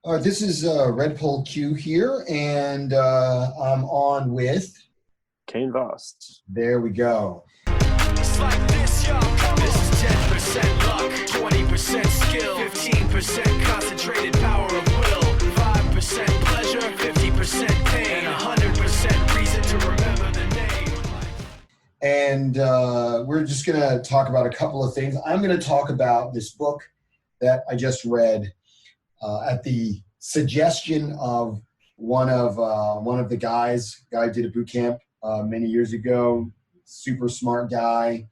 This is Red Pole Q here, and I'm on with. Kane Vast. There we go. It's like this, yo. This is 10% luck, 20% skill, 15% concentrated power of will, 5% pleasure, 50% pain, and 100% reason to remember the name. And we're just going to talk about a couple of things. I'm going to talk about this book that I just read at the suggestion of one of the guys. Guy did a boot camp many years ago. Super smart guy,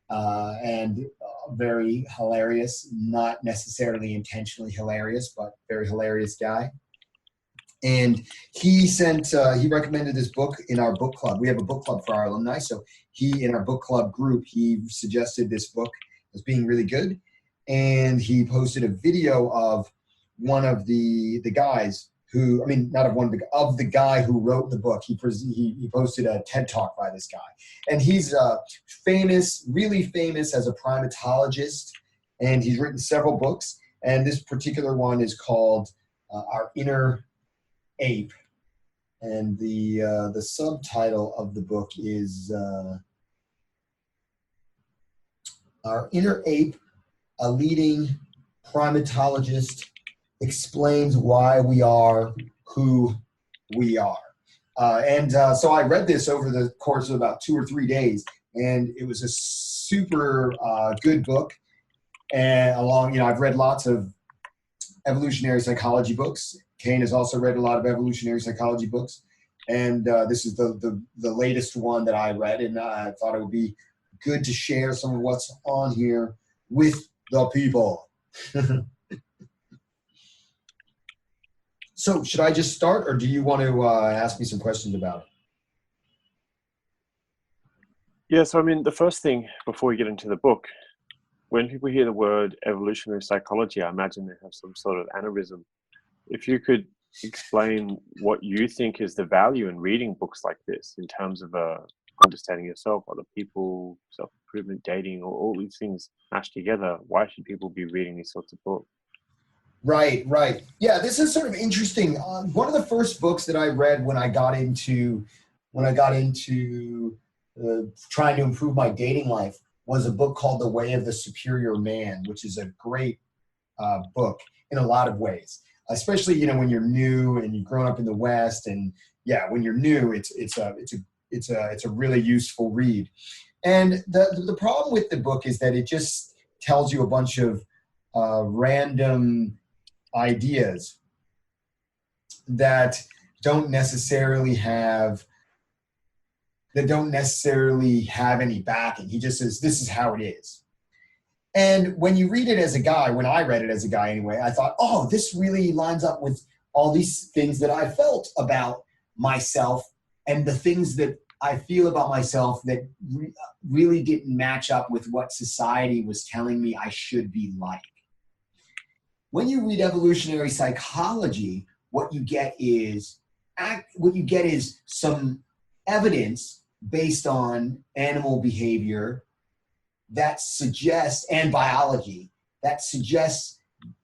and very hilarious. Not necessarily intentionally hilarious, but very hilarious guy. And he recommended this book in our book club. We have a book club for our alumni. So in our book club group, he suggested this book as being really good. And he posted a video of one of the guys who, I mean, not of one of the guy who wrote the book. He posted a TED Talk by this guy. And he's famous, really famous as a primatologist. And he's written several books. And this particular one is called Our Inner Ape. And the subtitle of the book is Our Inner Ape, a leading primatologist explains why we are who we are. So I read this over the course of about 2 or 3 days, and it was a super good book. And I've read lots of evolutionary psychology books. Kane has also read a lot of evolutionary psychology books. And this is the latest one that I read, and I thought it would be good to share some of what's on here with the people. So should I just start, or do you want to ask me some questions about it? Yeah, so I mean, the first thing before we get into the book, when people hear the word evolutionary psychology, I imagine they have some sort of aneurysm. If you could explain what you think is the value in reading books like this in terms of understanding yourself, other people, self-improvement, dating, or all these things mashed together, why should people be reading these sorts of books? Right. Yeah, this is sort of interesting. One of the first books that I read when I got into trying to improve my dating life was a book called The Way of the Superior Man, which is a great book in a lot of ways. Especially when you're new and you've grown up in the West, and when you're new, it's a really useful read. And the problem with the book is that it just tells you a bunch of random ideas that don't necessarily have any backing. He just says, this is how it is. And when you read it as a guy, when I read it as a guy anyway, I thought, oh, this really lines up with all these things that I felt about myself and the things that I feel about myself that really didn't match up with what society was telling me I should be like. When you read evolutionary psychology, what you get is some evidence based on animal behavior that suggests, and biology, that suggests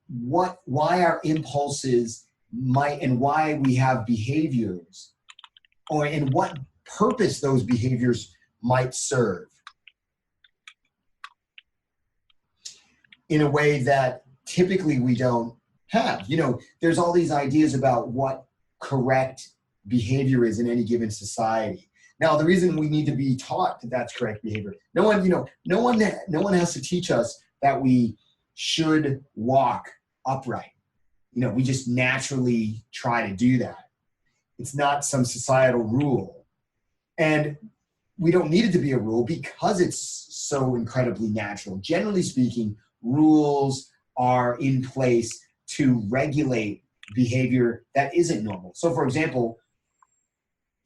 why our impulses might, and why we have behaviors, and what purpose those behaviors might serve in a way that typically we don't have. There's all these ideas about what correct behavior is in any given society. Now, the reason we need to be taught that that's correct behavior, no one has to teach us that we should walk upright. We just naturally try to do that. It's not some societal rule. And we don't need it to be a rule because it's so incredibly natural. Generally speaking, rules are in place to regulate behavior that isn't normal. So, for example,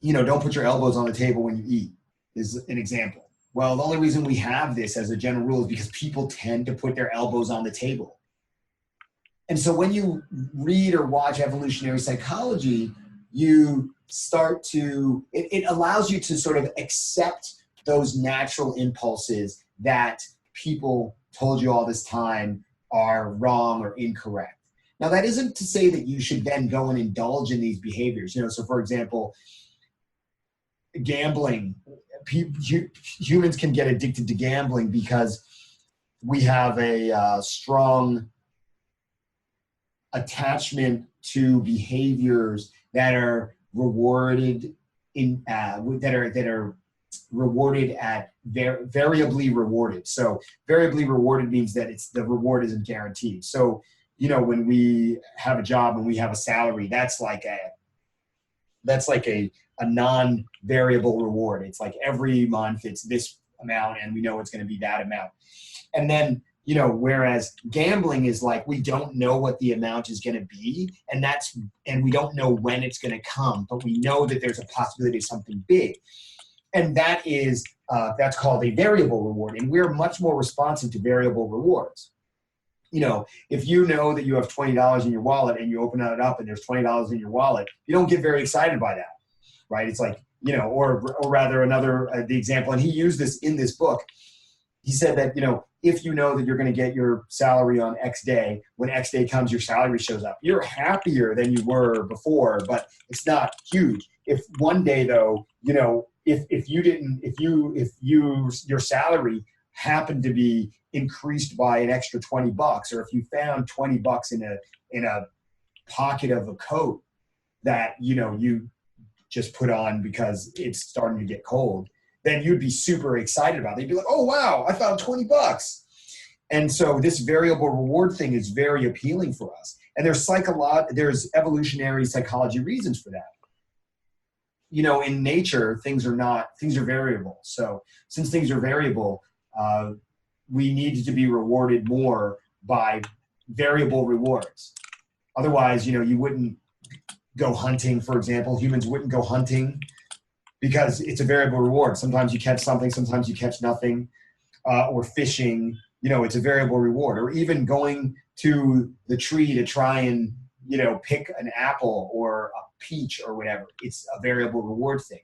don't put your elbows on the table when you eat is an example. Well, the only reason we have this as a general rule is because people tend to put their elbows on the table. And so when you read or watch evolutionary psychology, you start to, it allows you to sort of accept those natural impulses that people told you all this time are wrong or incorrect. Now, that isn't to say that you should then go and indulge in these behaviors. So for example, gambling, humans can get addicted to gambling because we have a strong attachment to behaviors that are rewarded that are rewarded at variably rewarded. So variably rewarded means that the reward isn't guaranteed. So when we have a job and we have a salary, that's like a non-variable reward. It's like every month it's this amount and we know it's going to be that amount. And then whereas gambling is like, we don't know what the amount is going to be, and we don't know when it's going to come, but we know that there's a possibility of something big. And that's called a variable reward. And we're much more responsive to variable rewards. If you know that you have $20 in your wallet and you open it up and there's $20 in your wallet, you don't get very excited by that, right? It's like, or rather the example, and he used this in this book. He said that, if you know that you're going to get your salary on X day, when X day comes, your salary shows up. You're happier than you were before, but it's not huge. If one day though, if your salary happened to be increased by an extra $20, or if you found $20 in a pocket of a coat that, you just put on because it's starting to get cold, then you'd be super excited about it. You'd be like, oh, wow, I found $20. And so this variable reward thing is very appealing for us. And there's evolutionary psychology reasons for that. In nature, things are variable. So since things are variable, we need to be rewarded more by variable rewards. Otherwise, you wouldn't go hunting, for example. Humans wouldn't go hunting because it's a variable reward. Sometimes you catch something, sometimes you catch nothing. Or fishing, it's a variable reward. Or even going to the tree to try and, pick an apple or a peach or whatever. It's a variable reward thing.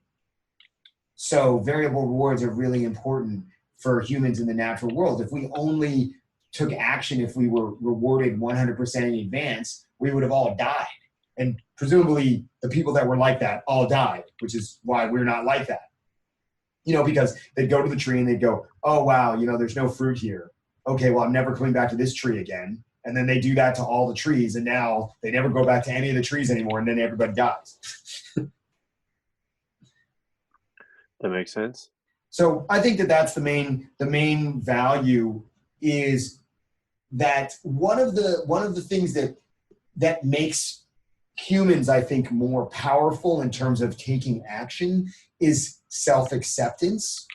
So variable rewards are really important for humans in the natural world. If we only took action if we were rewarded 100% in advance, we would have all died. And presumably the people that were like that all died, which is why we're not like that. Because they'd go to the tree and they'd go, oh, wow, there's no fruit here. Okay, well, I'm never coming back to this tree again. And then they do that to all the trees. And now they never go back to any of the trees anymore. And then everybody dies. That makes sense. So I think that's the main value is that one of the things that makes humans, I think, more powerful in terms of taking action is self-acceptance.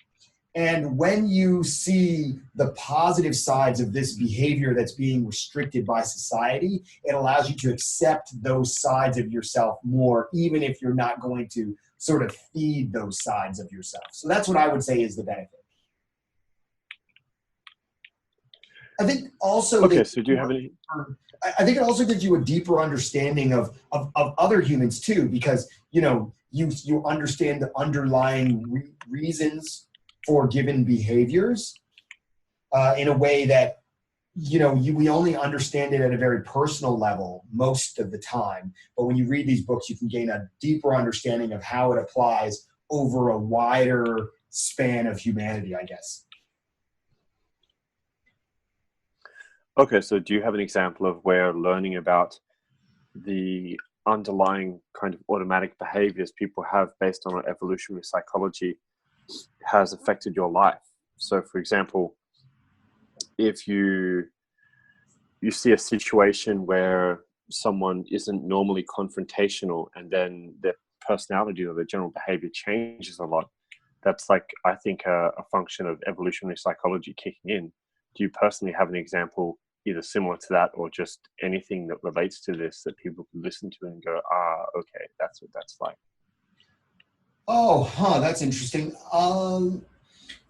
And when you see the positive sides of this behavior that's being restricted by society, it allows you to accept those sides of yourself more, even if you're not going to sort of feed those sides of yourself. So that's what I would say is the benefit. I think also... Okay, so do you have any... I think it also gives you a deeper understanding of other humans too, because, you understand the underlying reasons for given behaviors in a way that, we only understand it at a very personal level most of the time. But when you read these books, you can gain a deeper understanding of how it applies over a wider span of humanity, I guess. Okay, so do you have an example of where learning about the underlying kind of automatic behaviors people have based on evolutionary psychology has affected your life? So, for example, if you see a situation where someone isn't normally confrontational and then their personality or their general behavior changes a lot, that's like, I think, a function of evolutionary psychology kicking in. Do you personally have an example either similar to that or just anything that relates to this that people can listen to and go, okay, that's what that's like? That's interesting.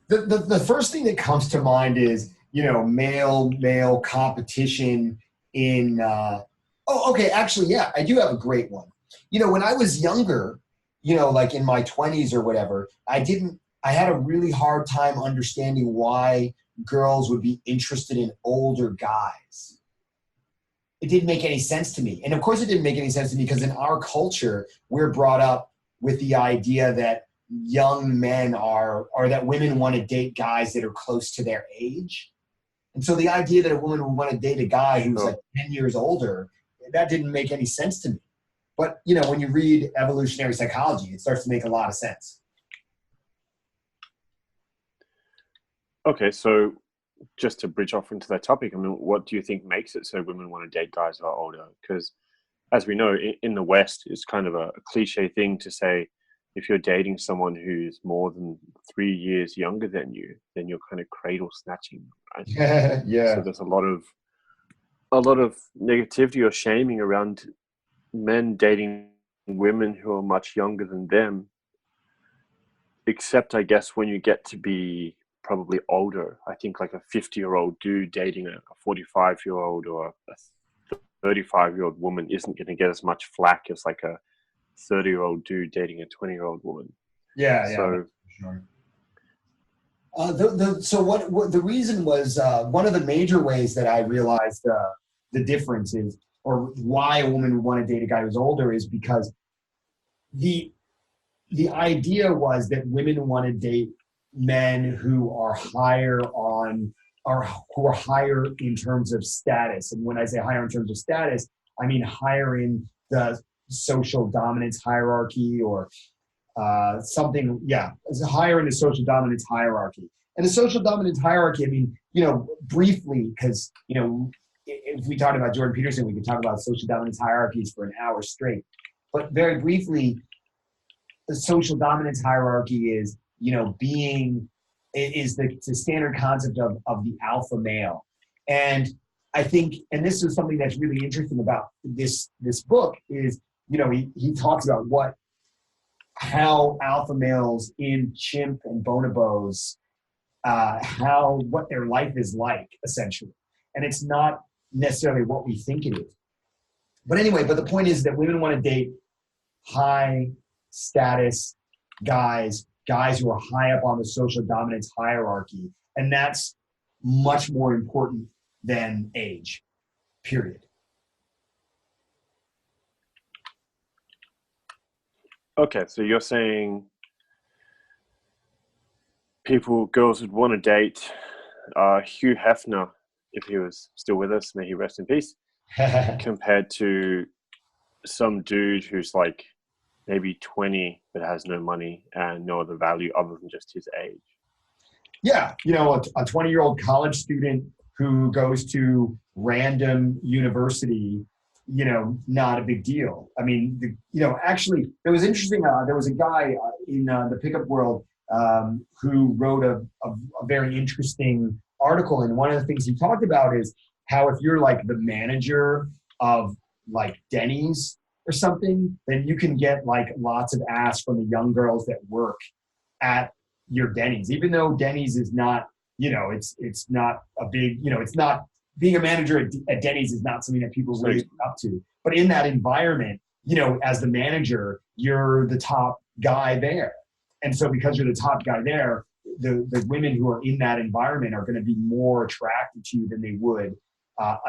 The first thing that comes to mind is, male competition in, actually, yeah, I do have a great one. When I was younger, like in my 20s or whatever, I had a really hard time understanding why girls would be interested in older guys. it didn't make any sense to me. And of course it didn't make any sense to me because in our culture, we're brought up with the idea that young men or that women want to date guys that are close to their age. And so the idea that a woman would want to date a guy who's like 10 years older, that didn't make any sense to me. But, you know, when you read evolutionary psychology, it starts to make a lot of sense. Okay, so just to bridge off into that topic, I mean, what do you think makes it so women want to date guys who are older? Because as we know, in the West, it's kind of a cliche thing to say, if you're dating someone who's more than 3 years younger than you, then you're kind of cradle snatching, right? Yeah. So there's a lot of negativity or shaming around men dating women who are much younger than them, except I guess when you get to be probably older. I think like a 50-year-old dude dating a 45-year-old or a 35-year-old woman isn't going to get as much flack as like a 30-year-old dude dating a 20-year-old woman. Yeah, So, sure. So what the reason was, one of the major ways that I realized the difference is, or why a woman would want to date a guy who's older, is because the idea was that women want to date men who are higher in terms of status. And when I say higher in terms of status, I mean higher in the social dominance hierarchy or something. Yeah, it's higher in the social dominance hierarchy. And the social dominance hierarchy, I mean, you know, briefly, because, you know, if we talk about Jordan Peterson, we could talk about social dominance hierarchies for an hour straight. But very briefly, the social dominance hierarchy is, you know, is the standard concept of the alpha male. And I think, and this is something that's really interesting about this book is, you know, he talks about how alpha males in chimp and bonobos, what their life is like, essentially. And it's not necessarily what we think it is. But anyway, the point is that women want to date high status guys who are high up on the social dominance hierarchy. And that's much more important than age, period. okay, so you're saying girls would want to date Hugh Hefner, if he was still with us, may he rest in peace, compared to some dude who's like maybe 20 but has no money and no other value other than just his age. Yeah, you know, a 20-year-old college student who goes to random university, you know, not a big deal. I mean, you know, actually, it was interesting. There was a guy in the pickup world who wrote a very interesting article. And one of the things he talked about is how if you're like the manager of like Denny's or something, then you can get like lots of ass from the young girls that work at your Denny's, even though Denny's is not, you know, it's not a big, you know, it's not, being a manager at Denny's is not something that people really look up to. But in that environment, you know, as the manager, you're the top guy there. And so because you're the top guy there, the women who are in that environment are going to be more attracted to you than they would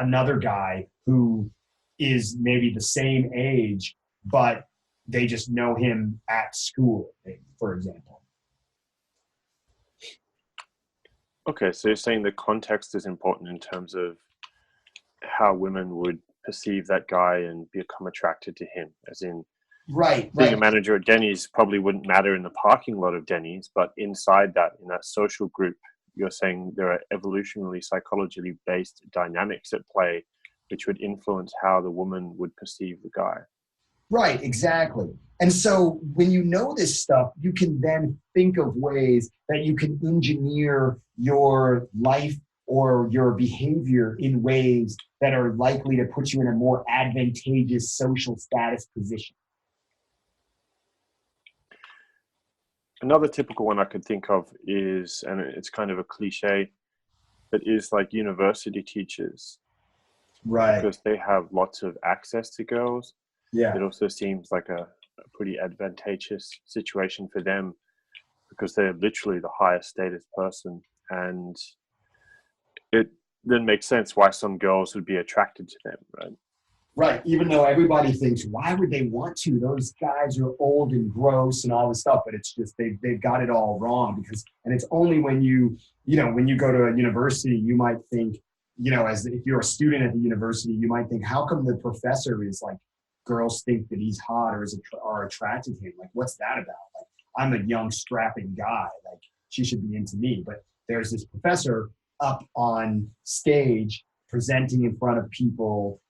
another guy who is maybe the same age, but they just know him at school, for example. Okay, so you're saying the context is important in terms of how women would perceive that guy and become attracted to him, as in being a manager at Denny's probably wouldn't matter in the parking lot of Denny's, but inside that, in that social group, you're saying there are evolutionarily psychologically based dynamics at play which would influence how the woman would perceive the guy. Right, exactly. And so when you know this stuff, you can then think of ways that you can engineer your life or your behavior in ways that are likely to put you in a more advantageous social status position. Another typical one I could think of is, and it's kind of a cliche, but is like university teachers. Right. Because they have lots of access to girls. Yeah. It also seems like a pretty advantageous situation for them because they're literally the highest status person. And it then makes sense why some girls would be attracted to them, right? Right. Even though everybody thinks, why would they want to? Those guys are old and gross and all this stuff, but it's just they've got it all wrong and it's only when when you go to a university, you might think, as if you're a student at the university, you might think, how come the professor is like, girls think that he's hot or are attracted to him? Like, what's that about? Like, I'm a young strapping guy. Like, she should be into me. But there's this professor up on stage presenting in front of people,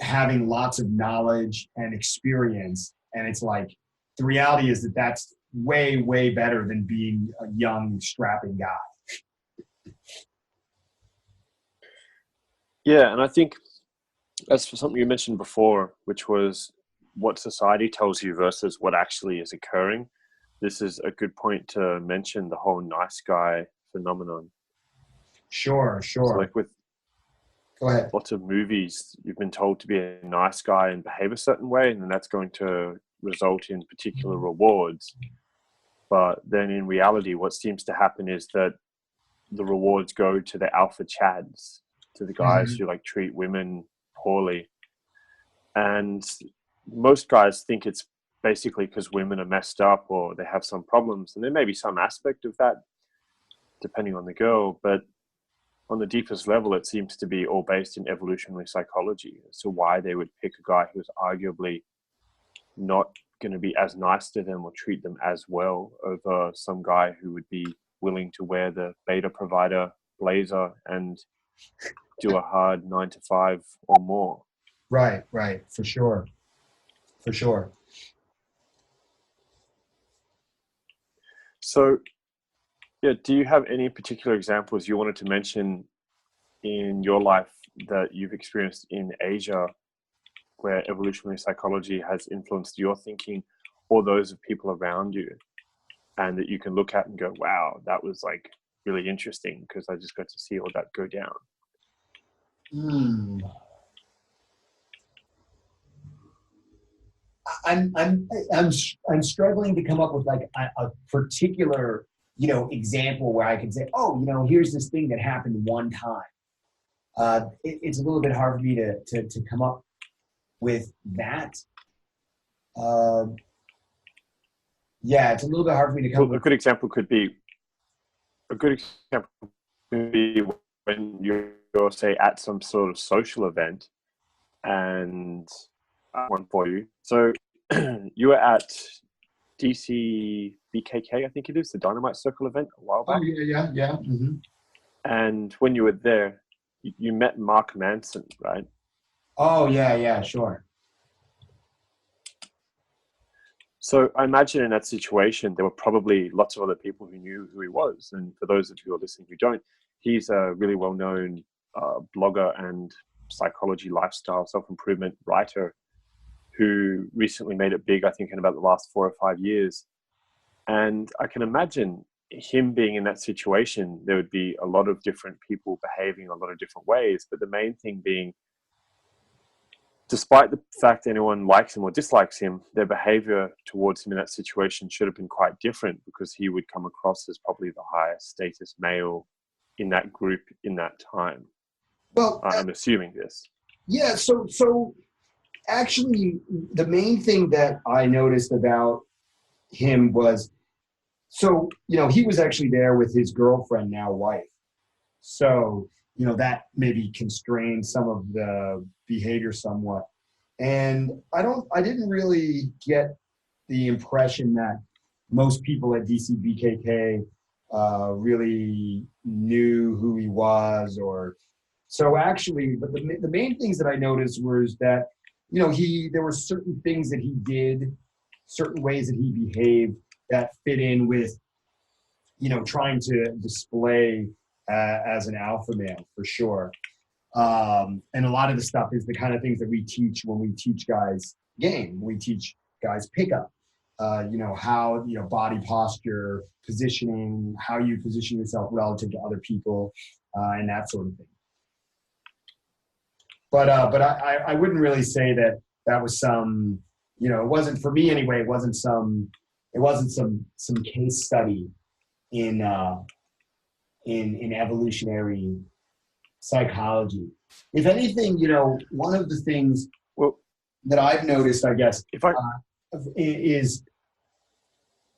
having lots of knowledge and experience. And it's like, the reality is that that's way, way better than being a young strapping guy. Yeah, and I think that's something you mentioned before, which was what society tells you versus what actually is occurring. This is a good point to mention the whole nice guy phenomenon. Sure. So like with Go ahead. lots of movies, you've been told to be a nice guy and behave a certain way, and then that's going to result in particular rewards. But then in reality, what seems to happen is that the rewards go to the alpha chads, to the guys who like treat women poorly. And most guys think it's basically because women are messed up or they have some problems. And there may be some aspect of that, depending on the girl. But on the deepest level, it seems to be all based in evolutionary psychology as to why they would pick a guy who's arguably not going to be as nice to them or treat them as well over some guy who would be willing to wear the beta provider blazer and do a hard 9 to 5 or more. Right. For sure. So, yeah, do you have any particular examples you wanted to mention in your life that you've experienced in Asia where evolutionary psychology has influenced your thinking or those of people around you, and that you can look at and go, wow, that was like really interesting because I just got to see all that go down? I'm struggling to come up with like a particular example where I can say, oh, here's this thing that happened one time. It's a little bit hard for me to come up with that. Yeah, it's a little bit hard for me to come up with. A good example could be when you're say at some sort of social event, and one for you. So you were at DC BKK, I think it is, the Dynamite Circle event a while back. Oh, yeah. Mm-hmm. And when you were there, you met Mark Manson, right? Oh, yeah, sure. So I imagine in that situation, there were probably lots of other people who knew who he was. And for those of you who are listening who don't, he's a really well-known blogger and psychology, lifestyle, self-improvement writer who recently made it big, I think, in about the last 4 or 5 years. And I can imagine him being in that situation, there would be a lot of different people behaving a lot of different ways. But the main thing being, despite the fact anyone likes him or dislikes him, their behavior towards him in that situation should have been quite different, because he would come across as probably the highest status male in that group in that time. Well, I'm assuming this. Yeah, so actually, the main thing that I noticed about him was, he was actually there with his girlfriend, now wife. So, that maybe constrained some of the behavior somewhat. And I didn't really get the impression that most people at DC really knew who he was, or so actually. But the main things that I noticed was that, there were certain things that he did, certain ways that he behaved that fit in with, trying to display as an alpha male, for sure. And a lot of the stuff is the kind of things that we teach when we teach guys game, when we teach guys pickup. How, body posture, positioning, how you position yourself relative to other people, and that sort of thing. But I wouldn't really say that was some, it wasn't, for me anyway, it wasn't some case study in evolutionary psychology. If anything, one of the things Well, that I've noticed, I guess, if I is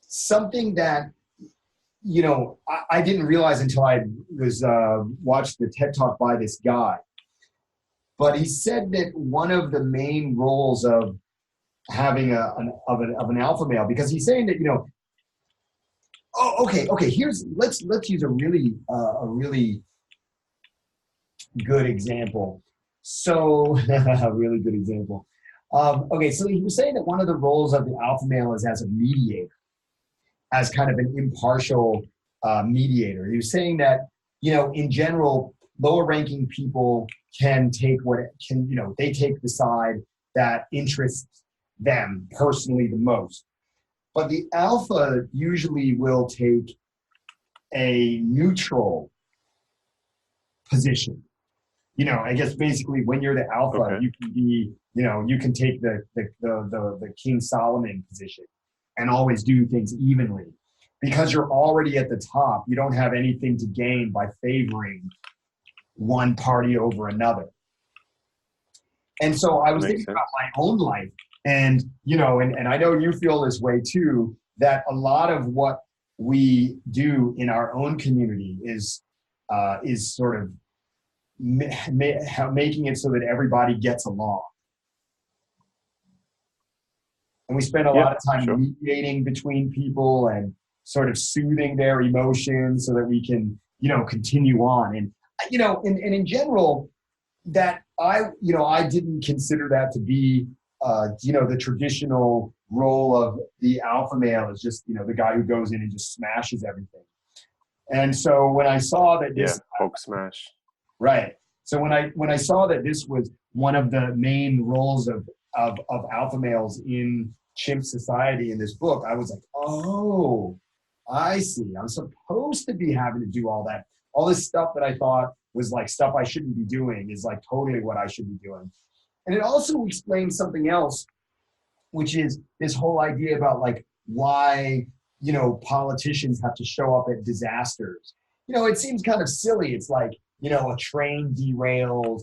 something that, I didn't realize until I was watched the TED Talk by this guy. But he said that one of the main roles of having an alpha male, because he's saying that, okay, let's use a really good example. So a really good example. Okay, so he was saying that one of the roles of the alpha male is as a mediator, as kind of an impartial mediator. He was saying that, in general, lower ranking people can take they take the side that interests them personally the most. But the alpha usually will take a neutral position. I guess basically when you're the alpha, Okay. you can be, you can take the King Solomon position and always do things evenly. Because you're already at the top, you don't have anything to gain by favoring one party over another. And so I was thinking about my own life, and and I know you feel this way too, that a lot of what we do in our own community is sort of making it so that everybody gets along. And we spend a lot of time mediating between people and sort of soothing their emotions so that we can, continue on. And, and in general, that I didn't consider that to be, the traditional role of the alpha male is just, the guy who goes in and just smashes everything. And so when I saw that this, Hulk smash. Right. So when I saw that this was one of the main roles of alpha males in chimp society in this book, I was like, oh, I see. I'm supposed to be having to do all that. All this stuff that I thought was like stuff I shouldn't be doing is like totally what I should be doing. And it also explains something else, which is this whole idea about like why, politicians have to show up at disasters. It seems kind of silly. It's like, a train derailed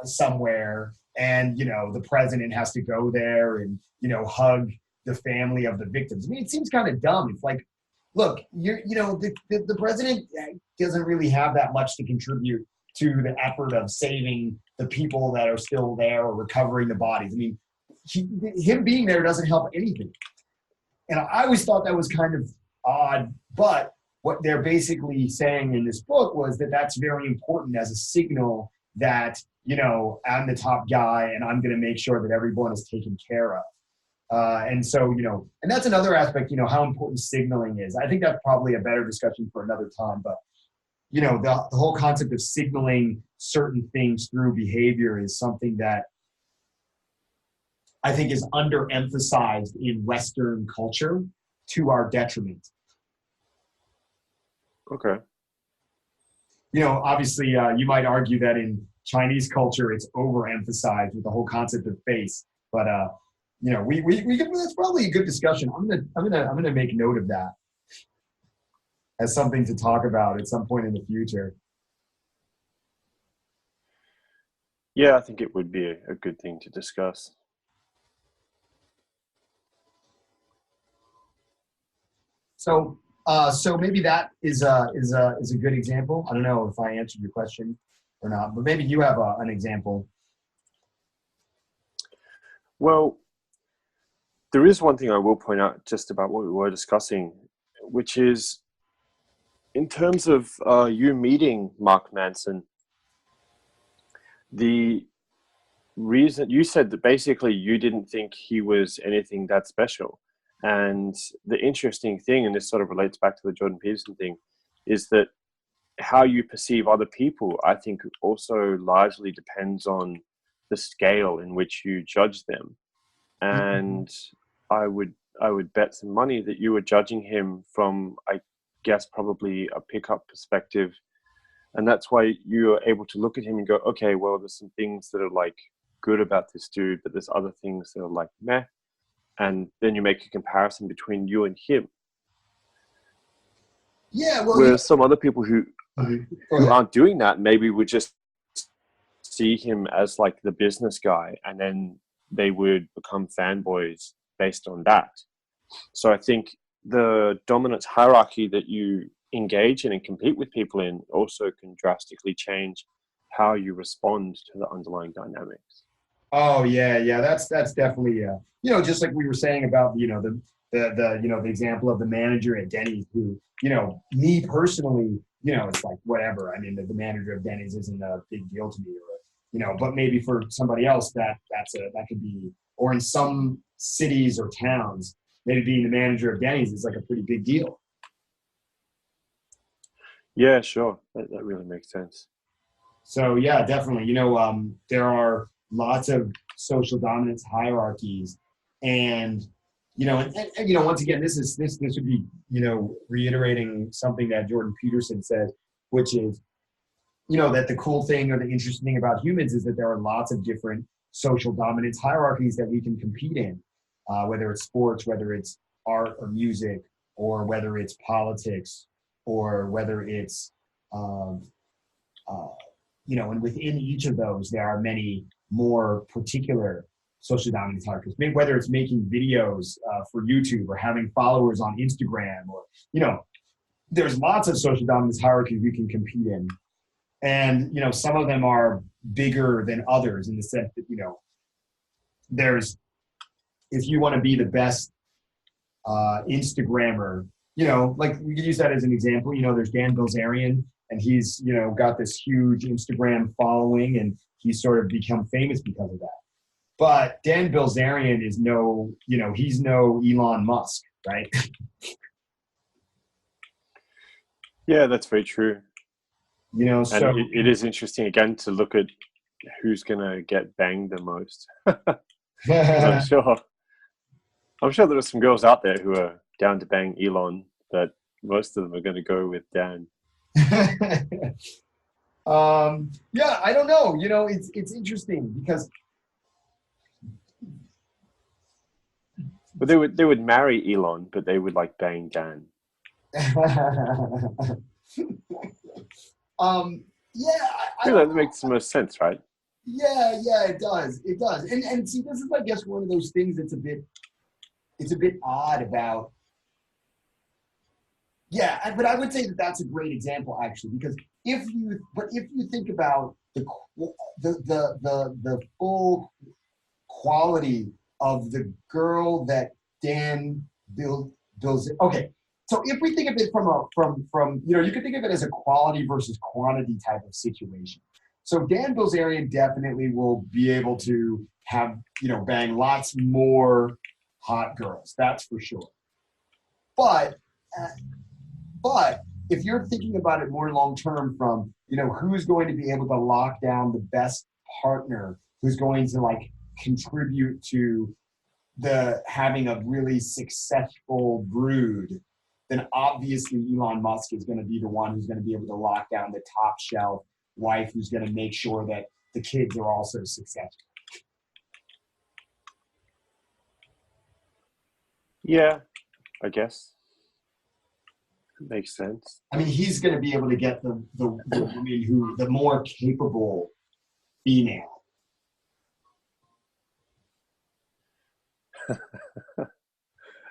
somewhere and, the president has to go there and, hug the family of the victims. I mean, it seems kind of dumb. It's like, look, the president doesn't really have that much to contribute to the effort of saving the people that are still there or recovering the bodies. I mean, him being there doesn't help anything. And I always thought that was kind of odd, but what they're basically saying in this book was that that's very important as a signal that, I'm the top guy and I'm going to make sure that everyone is taken care of. And so, and that's another aspect, how important signaling is. I think that's probably a better discussion for another time, but, the whole concept of signaling certain things through behavior is something that I think is underemphasized in Western culture to our detriment. Okay. Obviously, you might argue that in Chinese culture, it's overemphasized with the whole concept of face, but, we can, that's probably a good discussion. I'm gonna make note of that as something to talk about at some point in the future. Yeah, I think it would be a good thing to discuss. So maybe that is a good example. I don't know if I answered your question or not, but maybe you have an example. Well, there is one thing I will point out just about what we were discussing, which is in terms of you meeting Mark Manson, the reason you said that basically you didn't think he was anything that special. And the interesting thing, and this sort of relates back to the Jordan Peterson thing, is that how you perceive other people, I think also largely depends on the scale in which you judge them. And I would bet some money that you were judging him from, I guess, probably a pickup perspective. And that's why you are able to look at him and go, okay, well, there's some things that are like good about this dude, but there's other things that are like meh. And then you make a comparison between you and him. Yeah, well, whereas some other people who aren't doing that maybe would just see him as like the business guy, and then they would become fanboys based on that. So I think the dominance hierarchy that you engage in and compete with people in also can drastically change how you respond to the underlying dynamics. Oh yeah, that's definitely just like we were saying about the example of the manager at Denny's who, me personally, it's like whatever. I mean, the manager of Denny's isn't a big deal to me, or but maybe for somebody else that could be, or in some cities or towns, maybe being the manager of Denny's is like a pretty big deal. Yeah, sure, that really makes sense. So yeah, definitely. There are lots of social dominance hierarchies, and once again, this would be reiterating something that Jordan Peterson said, which is that the cool thing or the interesting thing about humans is that there are lots of different social dominance hierarchies that we can compete in, whether it's sports, whether it's art or music, or whether it's politics, or whether it's and within each of those, there are many more particular social dominance hierarchies. Whether it's making videos for YouTube or having followers on Instagram, or there's lots of social dominance hierarchies we can compete in, and some of them are bigger than others in the sense that there's, if you want to be the best Instagrammer, like we could use that as an example. There's Dan Bilzerian, and he's, got this huge Instagram following, and he's sort of become famous because of that. But Dan Bilzerian is he's no Elon Musk, right? Yeah, that's very true. So and it is interesting again to look at who's gonna get banged the most. I'm sure there are some girls out there who are down to bang Elon, but most of them are going to go with Dan. Yeah, I don't know. It's interesting because. But they would marry Elon, but they would like bang Dan. Yeah, that makes the most sense, right? Yeah, it does. It does. And see, this is, I guess, one of those things that's a bit odd about. Yeah, but I would say that that's a great example, actually, because if you think about the full quality of the girl that Dan builds. Okay, so if we think of it from you can think of it as a quality versus quantity type of situation. So Dan Bilzerian definitely will be able to have bang lots more hot girls. That's for sure. But if you're thinking about it more long term, from who's going to be able to lock down the best partner, who's going to contribute to the having a really successful brood, then obviously Elon Musk is going to be the one who's going to be able to lock down the top shelf wife, who's going to make sure that the kids are also successful. Yeah, I guess. Makes sense. I mean, he's going to be able to get the woman the more capable female.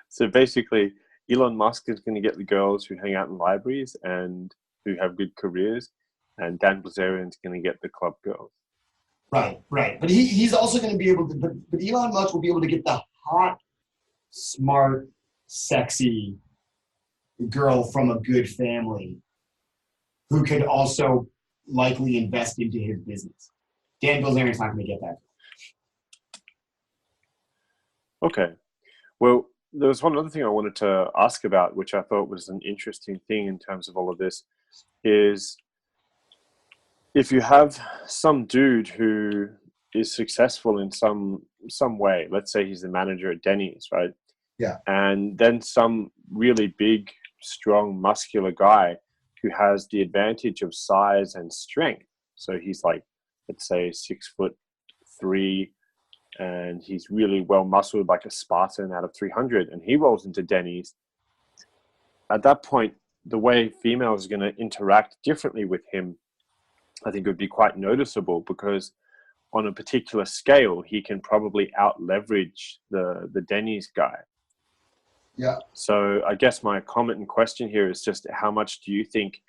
So basically, Elon Musk is going to get the girls who hang out in libraries and who have good careers, and Dan Bilzerian is going to get the club girls. Right. But he's also going to be able to. But Elon Musk will be able to get the hot, smart, sexy girl from a good family who could also likely invest into his business. Dan Bilzerian's not going to get that. Okay. Well, there was one other thing I wanted to ask about, which I thought was an interesting thing in terms of all of this, is if you have some dude who is successful in some way, let's say he's the manager at Denny's, right? Yeah. And then some really big, strong, muscular guy who has the advantage of size and strength. So he's like, let's say 6'3", and he's really well muscled, like a Spartan out of 300, and he rolls into Denny's. At that point, the way females are going to interact differently with him I think it would be quite noticeable, because on a particular scale, he can probably out leverage the Denny's guy. Yeah. So I guess my comment and question here is just, how much do you think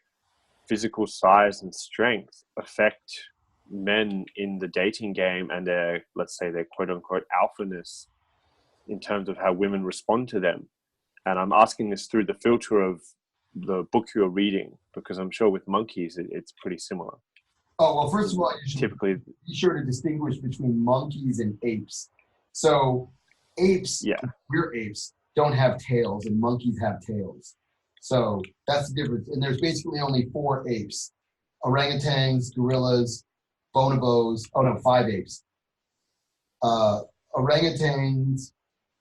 physical size and strength affect men in the dating game and their, let's say, their quote unquote alphaness in terms of how women respond to them? And I'm asking this through the filter of the book you're reading, because I'm sure with monkeys, it's pretty similar. Oh, well, first of all, you should Typically, be sure to distinguish between monkeys and apes. So apes, yeah, we're apes, don't have tails, and monkeys have tails. So that's the difference. And there's basically only 4 apes: orangutans, gorillas, bonobos. Oh no, 5 apes. Orangutans,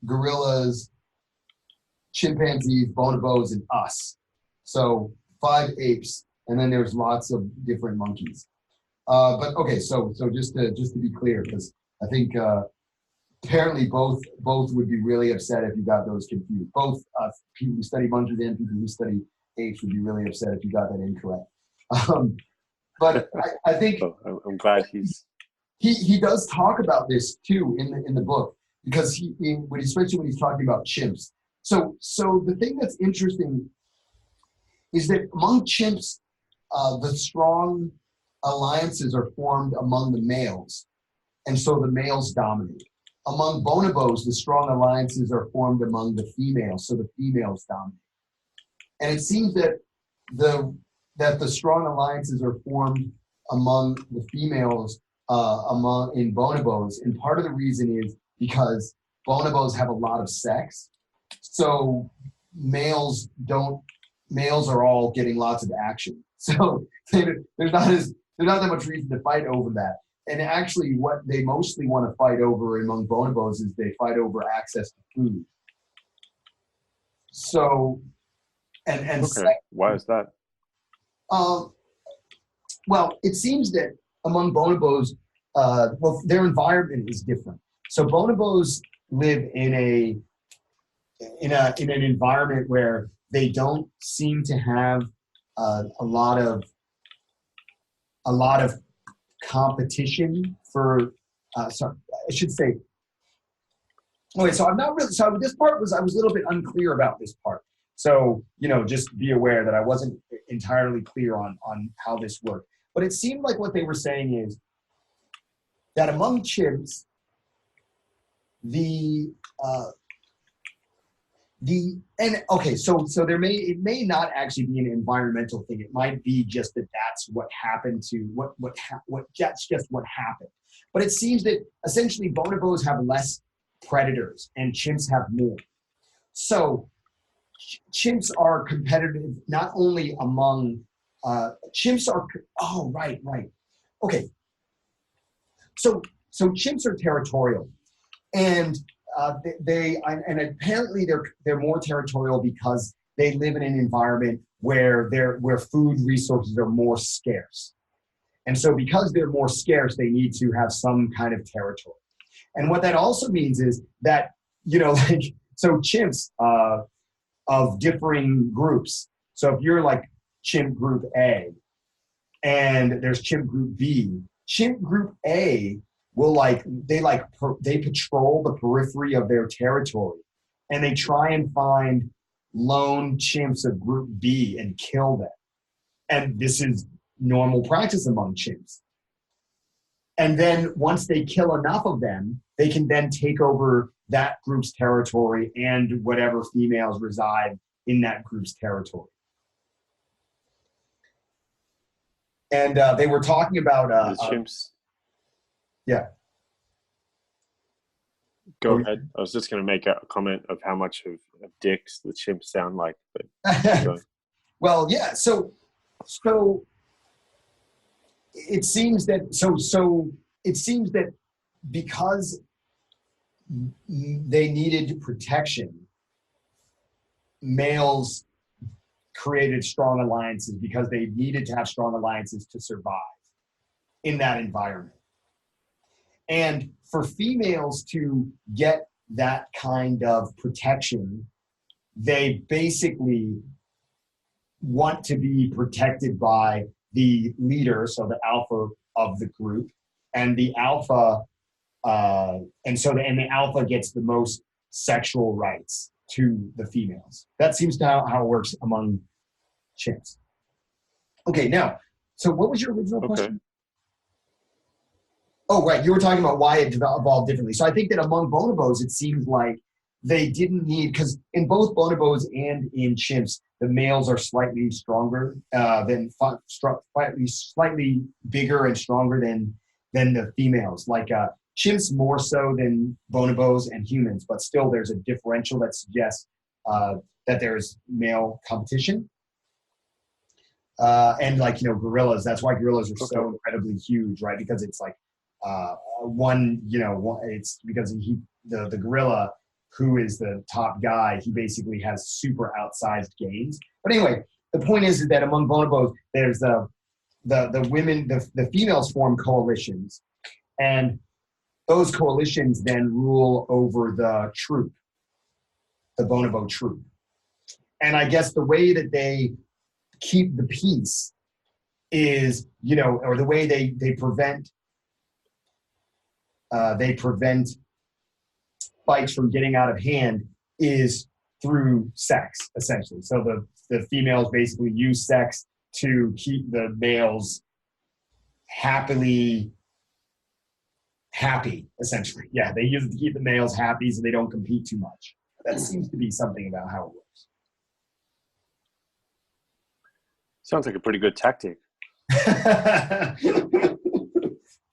gorillas, chimpanzees, bonobos, and us. So 5 apes, and then there's lots of different monkeys. But okay, so just to be clear, because I think apparently both would be really upset if you got those confused. Both people who study monkeys and people who study apes would be really upset if you got that incorrect. But I think I'm glad he does talk about this too in the book, because especially when he's talking about chimps. So the thing that's interesting is that among chimps, the strong alliances are formed among the males, and so the males dominate. Among bonobos, the strong alliances are formed among the females, so the females dominate. And it seems that the strong alliances are formed among the females in bonobos, and part of the reason is because bonobos have a lot of sex, so males are all getting lots of action. So there's not that much reason to fight over that. And actually what they mostly want to fight over among bonobos is they fight over access to food. So, and okay. Why is that? Well, it seems that among bonobos, their environment is different. So bonobos live in an environment where they don't seem to have a lot of competition for. Sorry, I should say. Okay, so I'm not really. So this part I was a little bit unclear about this part. So just be aware that I wasn't entirely clear on how this worked. But it seemed like what they were saying is that among chimps, so it may not actually be an environmental thing. It might be just that's what happened to that's just what happened. But it seems that essentially bonobos have less predators and chimps have more. So chimps are competitive not only among chimps are. Oh, right. Okay. So chimps are territorial, and and apparently they're more territorial because they live in an environment where food resources are more scarce, and so because they're more scarce, they need to have some kind of territory. And what that also means is that so chimps of differing groups. So if you're like chimp group A, and there's chimp group B, chimp group A will they patrol the periphery of their territory, and they try and find lone chimps of group B and kill them. And this is normal practice among chimps. And then once they kill enough of them, they can then take over that group's territory and whatever females reside in that group's territory. And they were talking about the chimps. Yeah. Go ahead. I was just going to make a comment of how much of dicks the chimps sound like. But well, yeah. So it seems that because they needed protection, males created strong alliances because they needed to have strong alliances to survive in that environment. And for females to get that kind of protection, they basically want to be protected by the leader, so the alpha of the group, and the alpha, and the alpha gets the most sexual rights to the females. That seems to how it works among chimps. Okay, now, so what was your original question? Oh, right. You were talking about why it evolved differently. So I think that among bonobos, it seems like they didn't need, because in both bonobos and in chimps, the males are slightly stronger slightly bigger and stronger than the females. Like chimps more so than bonobos and humans, but still there's a differential that suggests that there's male competition. And like, gorillas, that's why gorillas are so incredibly huge, right? Because it's like, it's because the gorilla who is the top guy, he basically has super outsized gains. But anyway, the point is that among bonobos, there's the women, the females form coalitions, and those coalitions then rule over the troop, the bonobo troop. And I guess the way that they keep the peace is, or the way they prevent fights from getting out of hand is through sex, essentially. So the females basically use sex to keep the males happy, essentially. Yeah, they use it to keep the males happy so they don't compete too much. That seems to be something about how it works. Sounds like a pretty good tactic.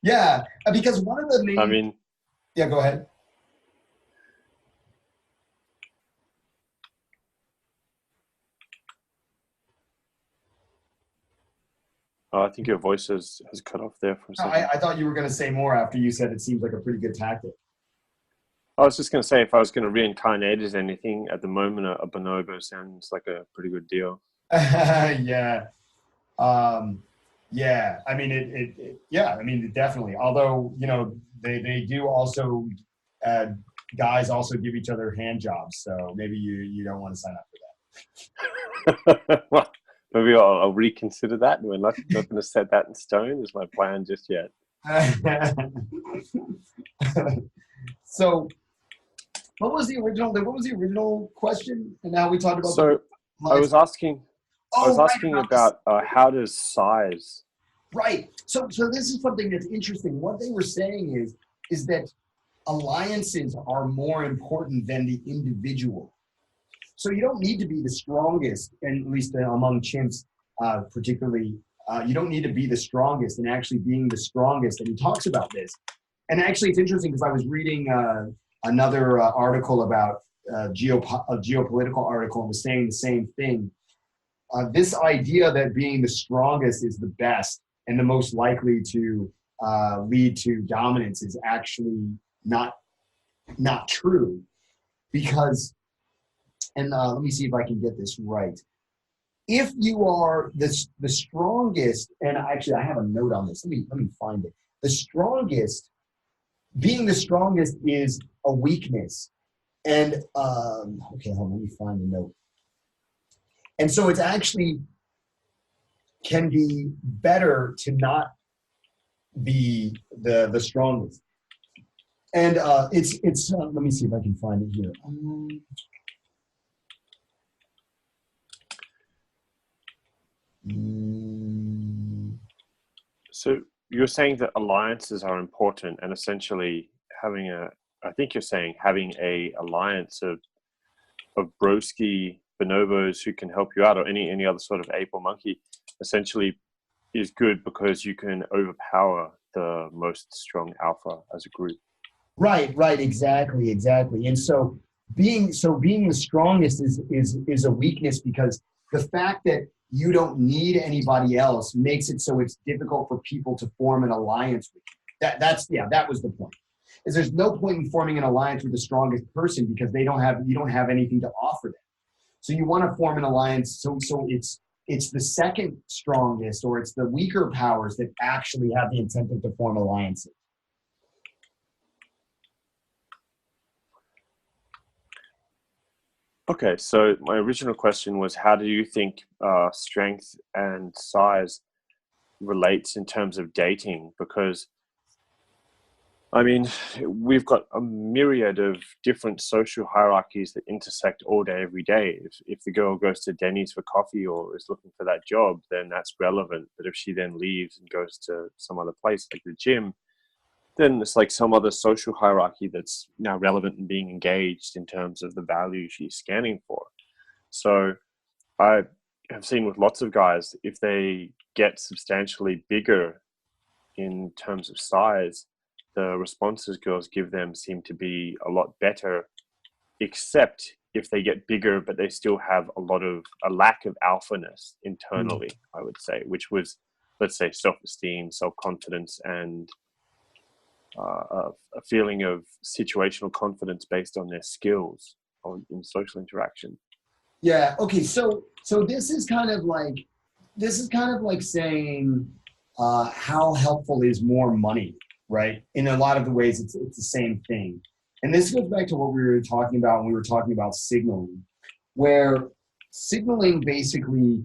Yeah, because one of the main... Yeah, go ahead. Oh, I think your voice has cut off there for a second. I thought you were going to say more after you said it seems like a pretty good tactic. I was just going to say, if I was going to reincarnate as anything, at the moment, a bonobo sounds like a pretty good deal. Yeah. Yeah. I mean, definitely. Although, they do also, guys also give each other hand jobs. So maybe you don't want to sign up for that. Well, maybe I'll reconsider that. We're not going to set that in stone is my plan just yet. So what was the original question? And now we talked about. So I was asking about how does size. Right. So this is something that's interesting. What they were saying is that alliances are more important than the individual. So you don't need to be the strongest, and at least among chimps, particularly, you don't need to be the strongest. And actually being the strongest, and he talks about this. And actually, it's interesting because I was reading another article about a geopolitical article, and was saying the same thing. This idea that being the strongest is the best and the most likely to lead to dominance is actually not true, because, and let me see if I can get this right. If you are the strongest, and actually I have a note on this. Let me find it. Being the strongest is a weakness, and okay, hold on, let me find the note. And so it's actually can be better to not be the strongest. And it's let me see if I can find it here. So you're saying that alliances are important, and essentially having having a alliance of broski bonobos who can help you out, or any other sort of ape or monkey, essentially is good because you can overpower the most strong alpha as a group. Right, exactly. And so being the strongest is a weakness, because the fact that you don't need anybody else makes it so it's difficult for people to form an alliance with you. That was the point. Is there's no point in forming an alliance with the strongest person because you don't have anything to offer them. So you want to form an alliance so it's the second strongest, or it's the weaker powers that actually have the incentive to form alliances. Okay, so my original question was, how do you think strength and size relates in terms of dating, because I mean, we've got a myriad of different social hierarchies that intersect all day, every day. If the girl goes to Denny's for coffee or is looking for that job, then that's relevant. But if she then leaves and goes to some other place like the gym, then it's like some other social hierarchy that's now relevant and being engaged in terms of the value she's scanning for. So I have seen with lots of guys, if they get substantially bigger in terms of size, the responses girls give them seem to be a lot better, except if they get bigger, but they still have a lack of alphaness internally, I would say, which was, let's say, self-esteem, self-confidence, and a feeling of situational confidence based on their skills in social interaction. Yeah. Okay. So this is kind of like saying how helpful is more money, right? In a lot of the ways, it's the same thing. And this goes back to what we were talking about when we were talking about signaling, where signaling basically,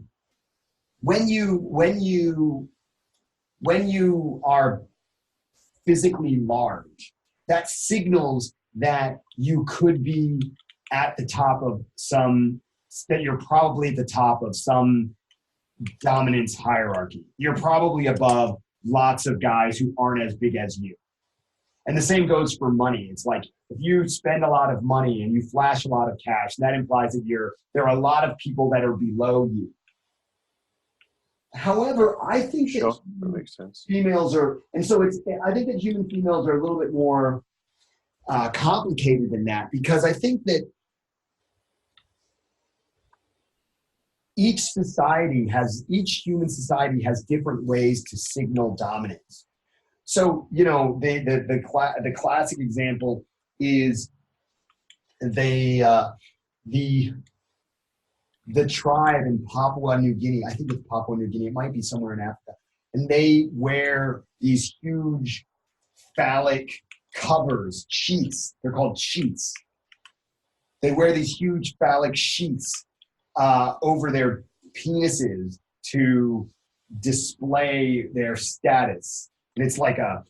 when you are physically large, that signals that you could be at the top of that you're probably at the top of some dominance hierarchy. You're probably above lots of guys who aren't as big as you. And the same goes for money. It's like if you spend a lot of money and you flash a lot of cash, that implies that there are a lot of people that are below you. However, I think that makes sense. Females are, and so I think that human females are a little bit more complicated than that, because I think that each human society has different ways to signal dominance. So, the classic example is the tribe in Papua New Guinea. I think it's Papua New Guinea. It might be somewhere in Africa. And they wear these huge phallic covers, sheets. They're called sheets. They wear these huge phallic sheets over their penises to display their status. And it's like I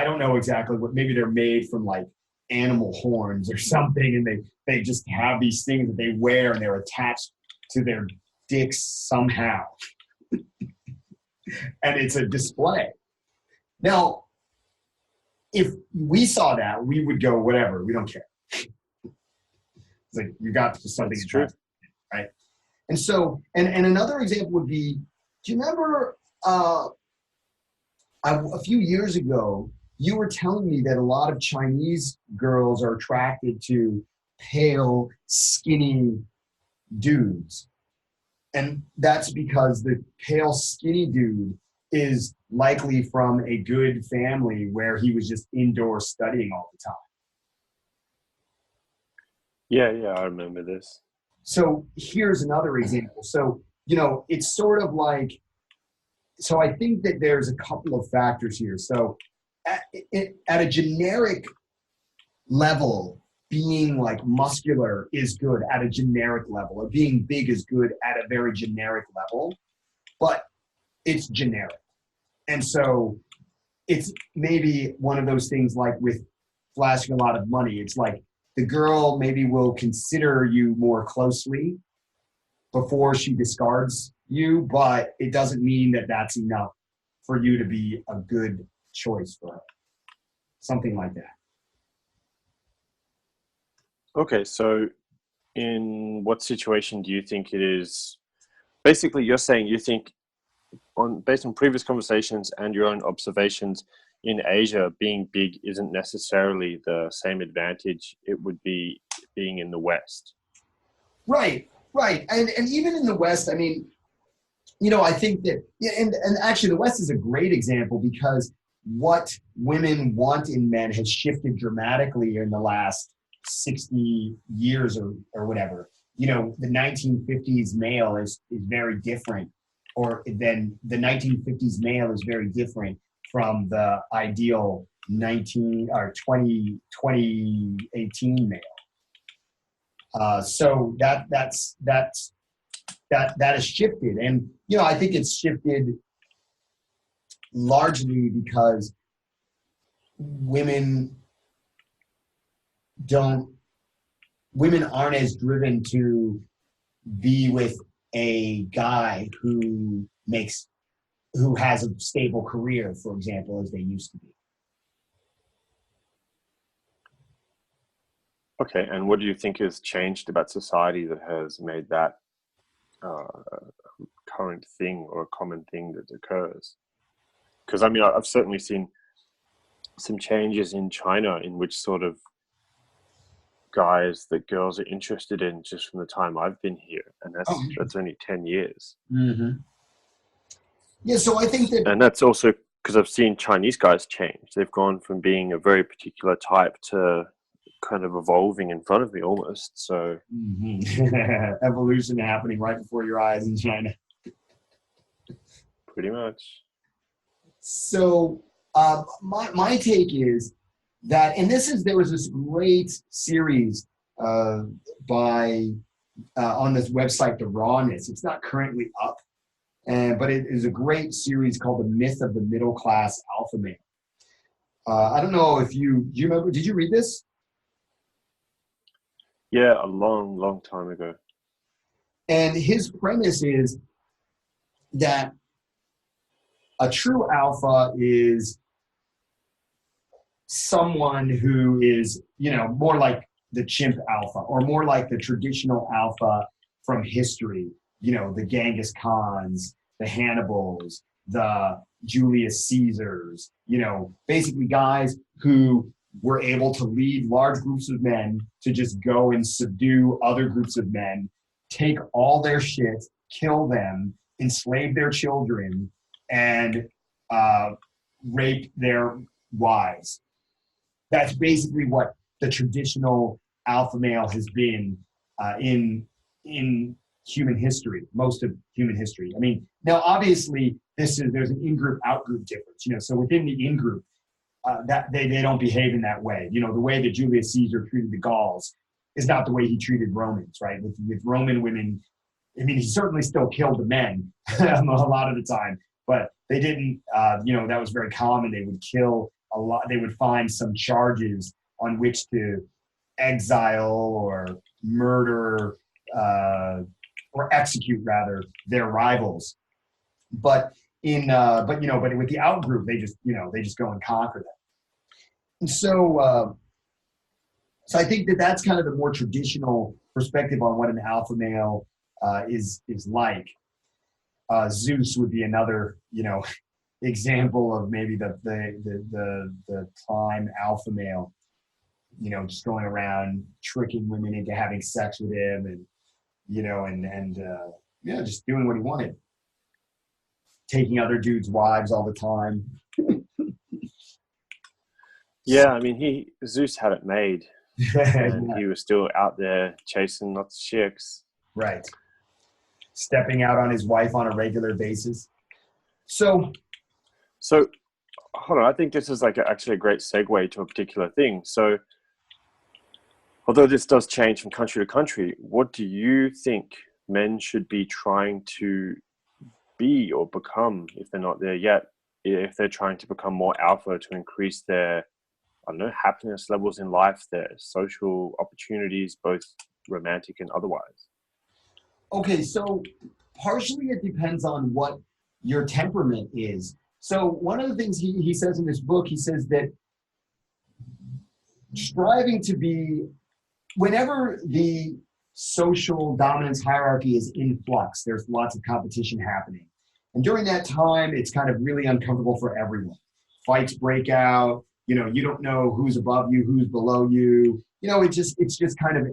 don't know exactly what, maybe they're made from like animal horns or something, and they just have these things that they wear and they're attached to their dicks somehow. And it's a display. Now, if we saw that, we would go, whatever, we don't care. It's like, you got something true, right? And so, and another example would be, do you remember a few years ago, you were telling me that a lot of Chinese girls are attracted to pale, skinny dudes. And that's because the pale, skinny dude is likely from a good family where he was just indoors studying all the time. Yeah, I remember this. So here's another example. So, it's sort of like, so I think that there's a couple of factors here. So at a generic level, being like muscular is good at a generic level, or being big is good at a very generic level, but it's generic. And so it's maybe one of those things like with flashing a lot of money. It's like the girl maybe will consider you more closely before she discards you, but it doesn't mean that that's enough for you to be a good choice for her. Something like that. Okay, so in what situation do you think it is? Basically, you're saying you think, based on previous conversations and your own observations in Asia, being big isn't necessarily the same advantage it would be being in the West. Right. And even in the West, I mean, I think that, and actually the West is a great example, because what women want in men has shifted dramatically in the last 60 years or whatever. The 1950s male is very different, or then the 1950s male is very different from the ideal 2018 male. So that has shifted, and I think it's shifted largely because women aren't as driven to be with a guy who has a stable career, for example, as they used to be. Okay, and what do you think has changed about society that has made that a current thing or a common thing that occurs? Because I mean, I've certainly seen some changes in China in which sort of guys that girls are interested in just from the time I've been here, and that's only 10 years. Mm-hmm. Yeah, so I think that, and that's also because I've seen Chinese guys change. They've gone from being a very particular type to kind of evolving in front of me almost. So evolution happening right before your eyes in China. Pretty much. So my take is that, and there was this great series by on this website, The Rawness. It's not currently up, but it is a great series called The Myth of the Middle Class Alpha Male. I don't know if do you remember, did you read this? Yeah, a long, long time ago. And his premise is that a true alpha is someone who is, more like the chimp alpha, or more like the traditional alpha from history, the Genghis Khans, the Hannibals, the Julius Caesars, basically guys who were able to lead large groups of men to just go and subdue other groups of men, take all their shit, kill them, enslave their children, and rape their wives. That's basically what the traditional alpha male has been in human history, most of human history. I mean, now obviously there's an in-group, out-group difference. So within the in-group, that they don't behave in that way. The way that Julius Caesar treated the Gauls is not the way he treated Romans, right? With Roman women, I mean, he certainly still killed the men a lot of the time, but they didn't, that was very common. They would kill a lot. They would find some charges on which to exile or murder or execute rather their rivals. But with the out group, they just go and conquer them. And so I think that's kind of the more traditional perspective on what an alpha male is like. Zeus would be another, example of maybe the prime alpha male, just going around tricking women into having sex with him, and just doing what he wanted, taking other dudes' wives all the time. Yeah, I mean, Zeus had it made, and he was still out there chasing lots of chicks. Right. Stepping out on his wife on a regular basis. So hold on. I think this is actually a great segue to a particular thing. So although this does change from country to country, what do you think men should be trying to be or become if they're not there yet? If they're trying to become more alpha to increase their, happiness levels in life, their social opportunities, both romantic and otherwise? Okay, so partially it depends on what your temperament is. So one of the things he says in this book, he says that striving to be, whenever the social dominance hierarchy is in flux, there's lots of competition happening. And during that time, it's kind of really uncomfortable for everyone. Fights break out, you don't know who's above you, who's below you. It's just kind of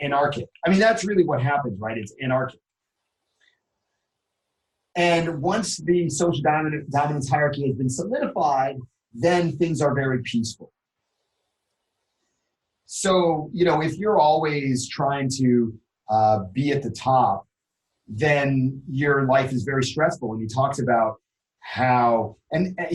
anarchic. I mean, that's really what happens, right? It's anarchic. And once the social dominance hierarchy has been solidified, then things are very peaceful. So, if you're always trying to be at the top, then your life is very stressful. And he talks about how in the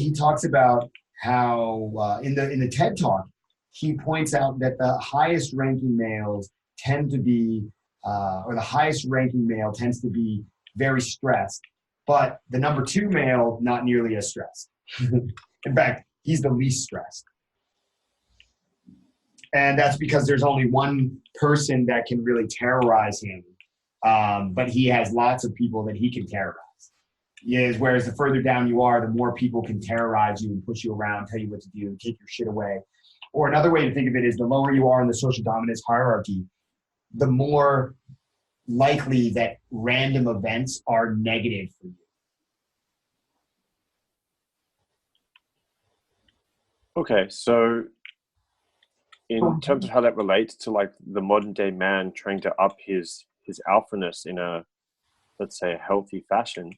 TED Talk, he points out that the highest ranking males tend to be, or the highest ranking male tends to be very stressed, but the number 2 male, not nearly as stressed. In fact, he's the least stressed. And that's because there's only one person that can really terrorize him. But he has lots of people that he can terrorize. Whereas the further down you are, the more people can terrorize you and push you around, tell you what to do, take your shit away. Or another way to think of it is the lower you are in the social dominance hierarchy, the more likely that random events are negative for you. Okay, so in terms of how that relates to like the modern day man trying to up his alphaness in a, let's say, a healthy fashion,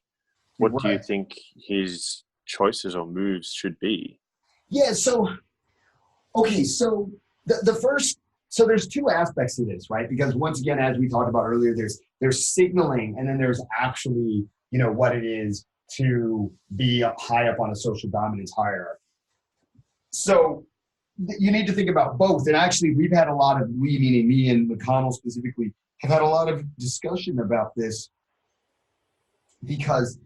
what do you think his choices or moves should be? Yeah, so the first, so there's two aspects to this, right? Because once again, as we talked about earlier, there's signaling, and then there's actually, what it is to be up high up on a social dominance hierarchy. So you need to think about both. And actually, we've had a lot of, we meaning me and McConnell specifically, have had a lot of discussion about this because,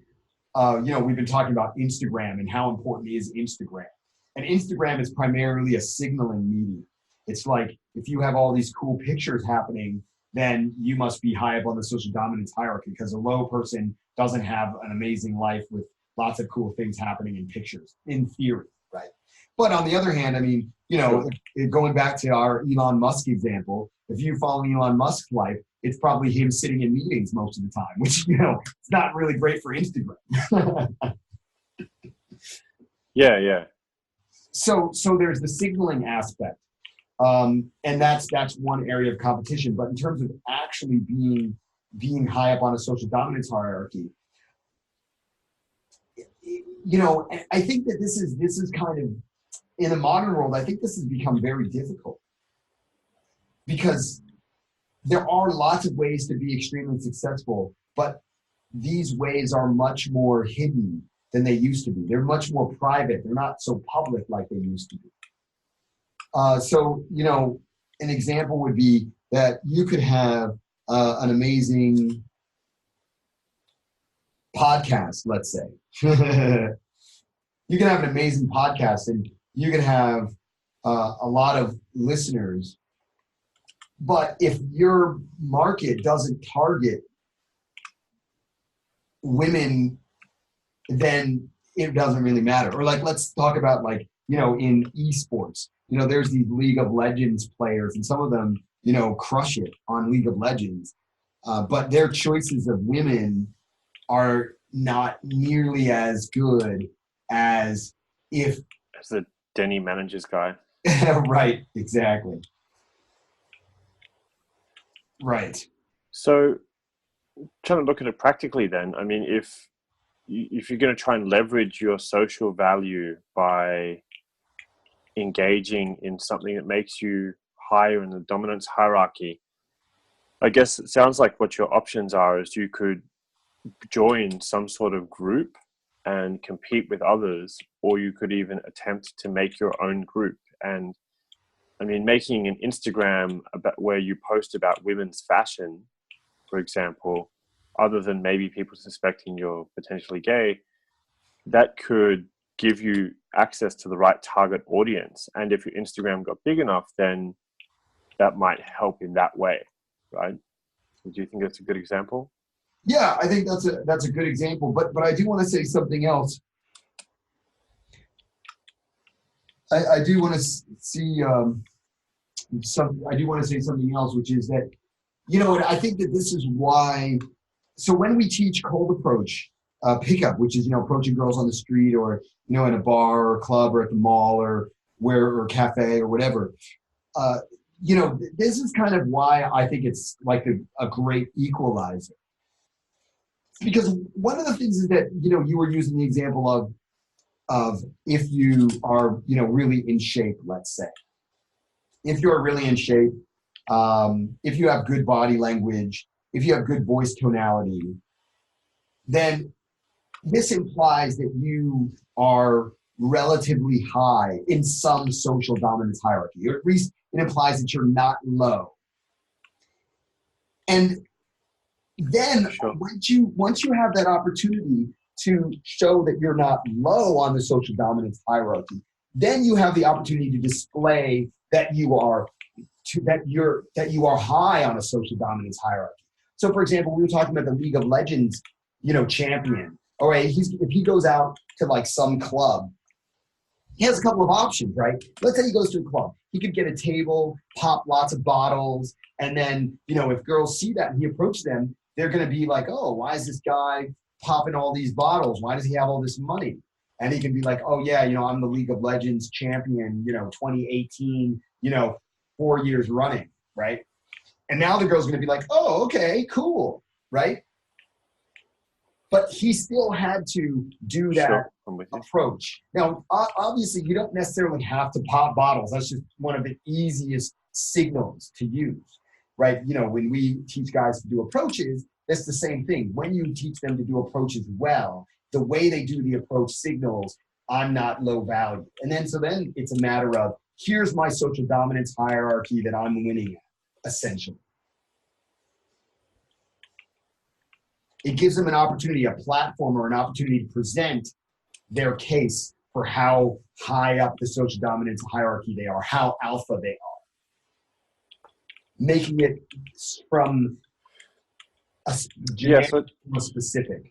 we've been talking about Instagram and how important is Instagram. And Instagram is primarily a signaling medium. It's like, if you have all these cool pictures happening, then you must be high up on the social dominance hierarchy, because a low person doesn't have an amazing life with lots of cool things happening in pictures, in theory, right? But on the other hand, I mean, going back to our Elon Musk example, if you follow Elon Musk's life, it's probably him sitting in meetings most of the time, which, it's not really great for Instagram. Yeah. So there's the signaling aspect. And that's one area of competition. But in terms of actually being high up on a social dominance hierarchy, I think that this is kind of, in the modern world, I think this has become very difficult, because there are lots of ways to be extremely successful, but these ways are much more hidden than they used to be. They're much more private. They're not so public like they used to be. So, an example would be that you could have an amazing podcast, let's say. You can have an amazing podcast and you can have a lot of listeners. But if your market doesn't target women, then it doesn't really matter. Or like, let's talk about in esports, there's these League of Legends players, and some of them, crush it on League of Legends. But their choices of women are not nearly as good as the Denny Managers guy. Right, exactly. Right. So trying to look at it practically then, I mean, if you're going to try and leverage your social value by engaging in something that makes you higher in the dominance hierarchy, I guess it sounds like what your options are is you could join some sort of group and compete with others, or you could even attempt to make your own group. And I mean, making an Instagram about where you post about women's fashion, for example, other than maybe people suspecting you're potentially gay, that could give you access to the right target audience. And if your Instagram got big enough, then that might help in that way, right? Do you think that's a good example? Yeah, I think that's a good example. But I do want to say something else. I do want to see I do want to say something else, which is that, I think that this is why. So when we teach cold approach, pickup, which is, approaching girls on the street or, in a bar or club or at the mall or cafe or whatever, this is kind of why I think it's like a great equalizer. Because one of the things is that, you were using the example of if you are, really in shape, let's say. If you're really in shape, if you have good body language, if you have good voice tonality, then this implies that you are relatively high in some social dominance hierarchy, or at least it implies that you're not low. And then once you have that opportunity to show that you're not low on the social dominance hierarchy, then you have the opportunity to display that you are high on a social dominance hierarchy. So, for example, we were talking about the League of Legends, champion. All right, if he goes out to like some club, he has a couple of options, right? Let's say he goes to a club. He could get a table, pop lots of bottles, and then, if girls see that and he approaches them, they're going to be like, oh, why is this guy popping all these bottles? Why does he have all this money? And he can be like, oh, yeah, I'm the League of Legends champion, 2018, 4 years running, right? And now the girl's going to be like, oh, okay, cool, right? But he still had to do that approach. Now, obviously, you don't necessarily have to pop bottles. That's just one of the easiest signals to use, right? When we teach guys to do approaches, it's the same thing. When you teach them to do approaches well, the way they do the approach signals, I'm not low value. And then it's a matter of, here's my social dominance hierarchy that I'm winning at, essentially. It gives them an opportunity, a platform or an opportunity to present their case for how high up the social dominance hierarchy they are, how alpha they are. Making it from a generic to a specific.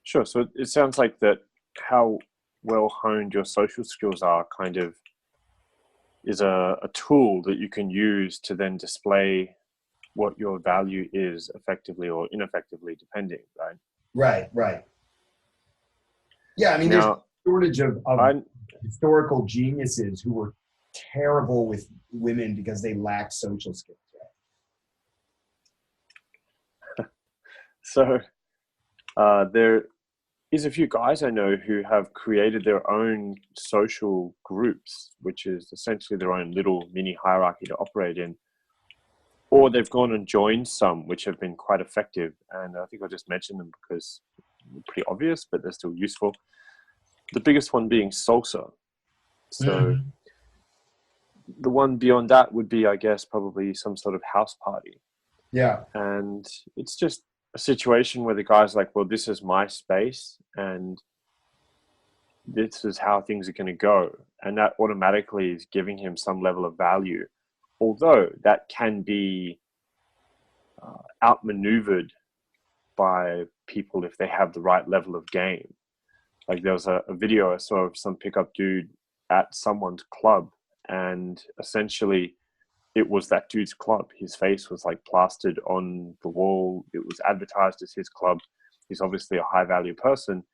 Sure. So it sounds like that how well honed your social skills are kind of is a tool that you can use to then display what your value is effectively or ineffectively, depending, right? Right. Yeah, I mean, there's a shortage of historical geniuses who were terrible with women because they lacked social skills. Right? So there is a few guys I know who have created their own social groups, which is essentially their own little mini hierarchy to operate in. Or they've gone and joined some, which have been quite effective. And I think I'll just mention them because they're pretty obvious, but they're still useful. The biggest one being salsa. So the one beyond that would be, I guess, probably some sort of house party. Yeah. And it's just a situation where the guy's like, well, this is my space and this is how things are going to go. And that automatically is giving him some level of value. Although that can be outmaneuvered by people if they have the right level of game. Like there was a video I saw of some pickup dude at someone's club, and essentially it was that dude's club. His face was like plastered on the wall. It was advertised as his club. He's obviously a high value person.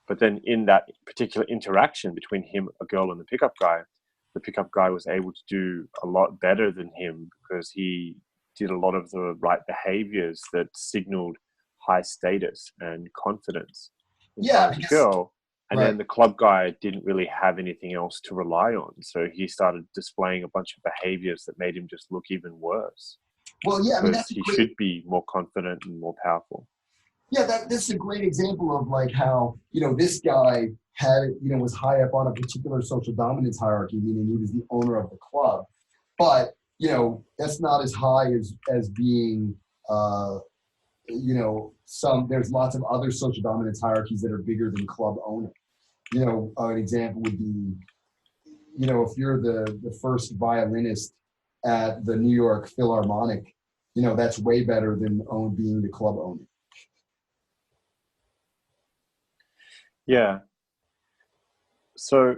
But then in that particular interaction between him, a girl, and the pickup guy was able to do a lot better than him because he did a lot of the right behaviors that signaled high status and confidence in the girl. And then the club guy didn't really have anything else to rely on. So he started displaying a bunch of behaviors that made him just look even worse. Well, yeah, I mean, he should be more confident and more powerful. Yeah, this is a great example of like how, this guy had, was high up on a particular social dominance hierarchy, meaning he was the owner of the club. But, that's not as high as being, there's lots of other social dominance hierarchies that are bigger than club owner. An example would be, if you're the first violinist at the New York Philharmonic, that's way better than being the club owner. Yeah. So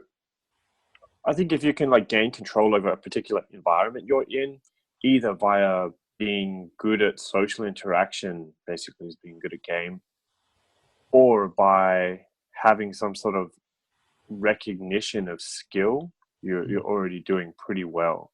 I think if you can gain control over a particular environment you're in, either via being good at social interaction, basically as being good at game, or by having some sort of recognition of skill, you're already doing pretty well.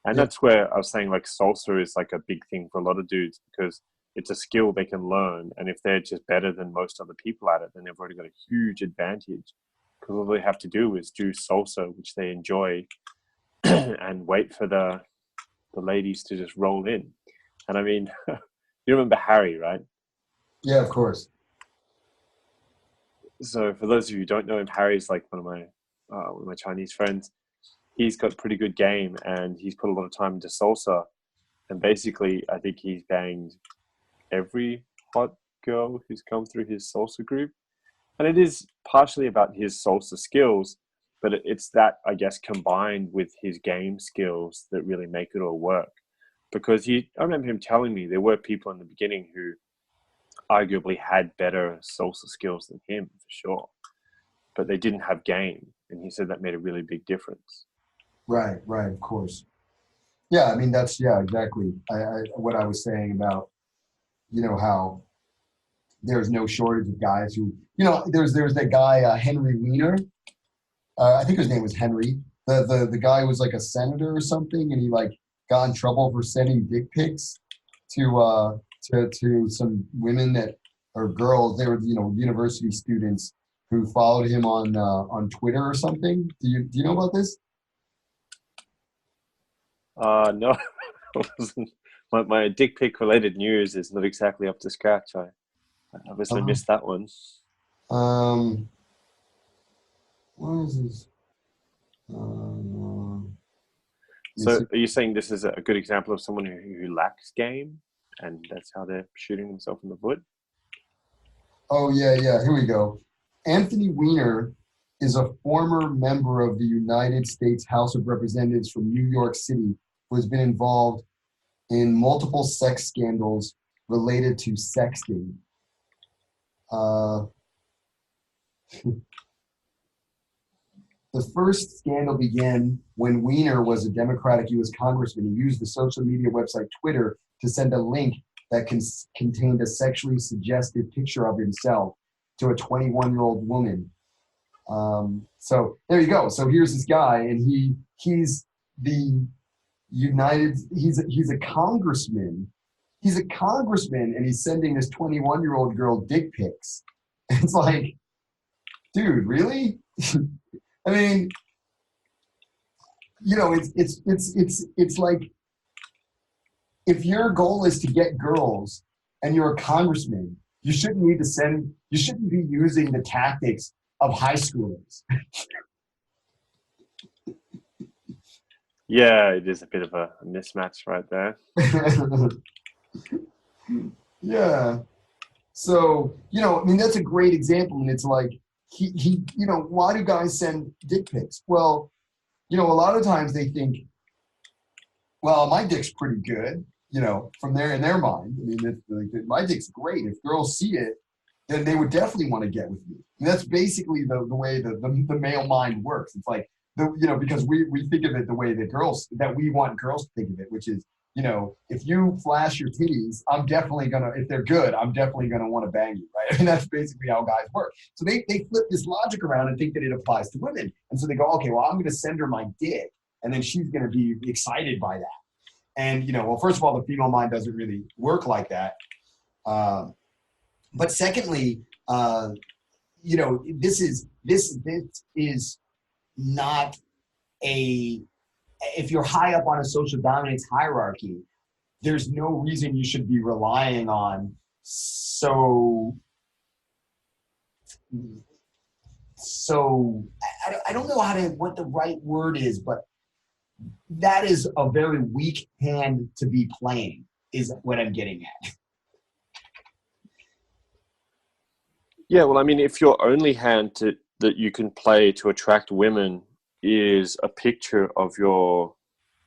And that's where I was saying salsa is a big thing for a lot of dudes because it's a skill they can learn. And if they're just better than most other people at it, then they've already got a huge advantage because all they have to do is do salsa, which they enjoy, and wait for the ladies to just roll in. And I mean, you remember Harry, right? Yeah, of course. So for those of you who don't know him, Harry's one of my Chinese friends. He's got pretty good game and he's put a lot of time into salsa. And basically, I think he's banged every hot girl who's come through his salsa group. And it is partially about his salsa skills, but it's that, I guess, combined with his game skills that really make it all work. Because I remember him telling me there were people in the beginning who arguably had better salsa skills than him, for sure, but they didn't have game. And he said that made a really big difference. Right, of course. Yeah, I mean, that's, yeah, exactly. What I was saying about, how there's no shortage of guys who, there's that guy, Henry Weiner. I think his name was Henry. The guy was like a senator or something, and he like got in trouble for sending dick pics to some women that, or girls. They were, university students who followed him on Twitter or something. Do you know about this? No, my dick pic related news is not exactly up to scratch. I obviously missed that one. What is this? So are you saying this is a good example of someone who lacks game, and that's how they're shooting themselves in the foot? Oh, yeah. Here we go. Anthony Weiner is a former member of the United States House of Representatives from New York City who has been involved in multiple sex scandals related to sexting. The first scandal began when Weiner was a Democratic U.S. congressman. He used the social media website Twitter to send a link that contained a sexually suggestive picture of himself to a 21-year-old woman. So there you go. So here's this guy, and he's a congressman. He's a congressman, and he's sending this 21-year-old girl dick pics. It's like, dude, really? I mean, it's like, if your goal is to get girls and you're a congressman, you shouldn't be using the tactics of high schoolers. Yeah, it is a bit of a mismatch right there. Yeah. So, I mean, that's a great example. And it's like, why do guys send dick pics? Well, a lot of times they think, well, my dick's pretty good, from in their mind. I mean, my dick's great. If girls see it, then they would definitely want to get with me. And that's basically the way the male mind works. It's like, because we think of it the way that we want girls to think of it, which is, if you flash your titties, if they're good, I'm definitely going to want to bang you, right? I mean, that's basically how guys work. So they flip this logic around and think that it applies to women. And so they go, okay, well, I'm going to send her my dick, and then she's going to be excited by that. And, well, first of all, the female mind doesn't really work like that. But secondly, this is not if you're high up on a social dominance hierarchy, there's no reason you should be relying on I don't know what the right word is, but that is a very weak hand to be playing, is what I'm getting at. Yeah, well, I mean, if your only hand that you can play to attract women is a picture of your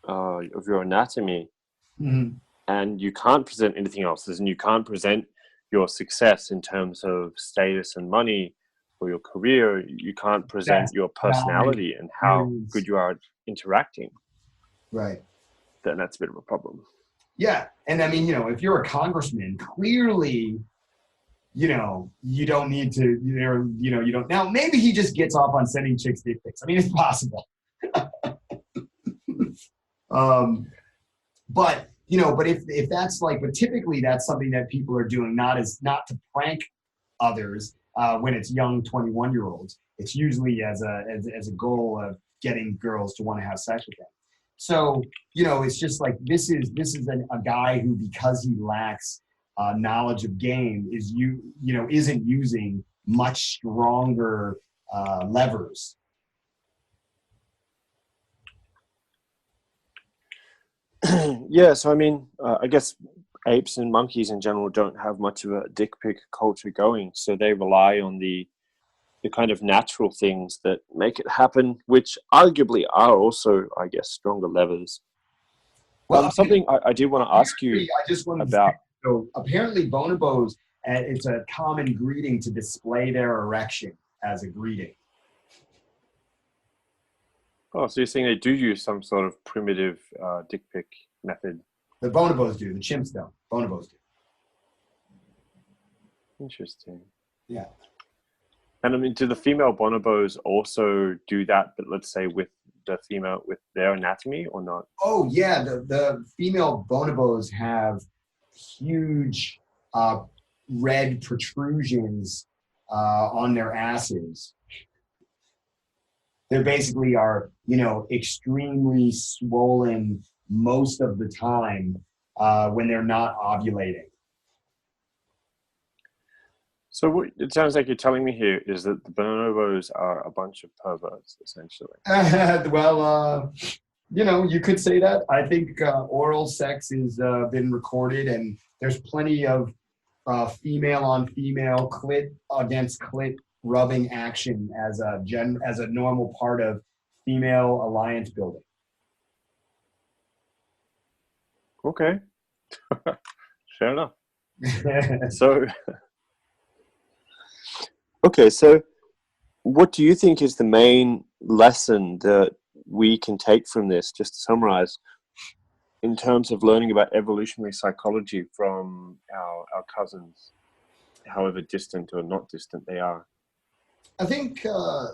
anatomy, Mm-hmm. and you can't present anything else, and you can't present your success in terms of status and money or your career, you can't present your personality and how good you are at interacting. Right. Then that's a bit of a problem. Yeah. And I mean, if you're a congressman, clearly, you don't need to, you don't. Now, maybe he just gets off on sending chicks dick pics. I mean, it's possible. But if that's but typically that's something that people are doing, not to prank others when it's young 21-year-olds. It's usually as a goal of getting girls to want to have sex with them. So, it's just like, this is a guy who, because he lacks knowledge of game, isn't using much stronger levers. Yeah, so I mean, I guess apes and monkeys in general don't have much of a dick pic culture going, so they rely on the kind of natural things that make it happen, which arguably are also, I guess, stronger levers. Well, Something I did want to ask you I just wanted about. to say, so apparently bonobos, it's a common greeting to display their erection as a greeting. Oh, so you're saying they do use some sort of primitive dick pic method? The bonobos do. The chimps don't. Bonobos do. Interesting. Yeah. And I mean, do the female bonobos also do that, but let's say with the female, with their anatomy, or not? Oh, yeah. The female bonobos have huge red protrusions on their asses. They basically are, extremely swollen most of the time when they're not ovulating. So what it sounds like you're telling me here is that the bonobos are a bunch of perverts, essentially. Well, you could say that. I think oral sex has been recorded, and there's plenty of female on female, clit against clit rubbing action as a normal part of female alliance building. Okay. Fair enough. So, okay, so what do you think is the main lesson that we can take from this, just to summarize, in terms of learning about evolutionary psychology from our cousins, however distant or not distant they are? I think, the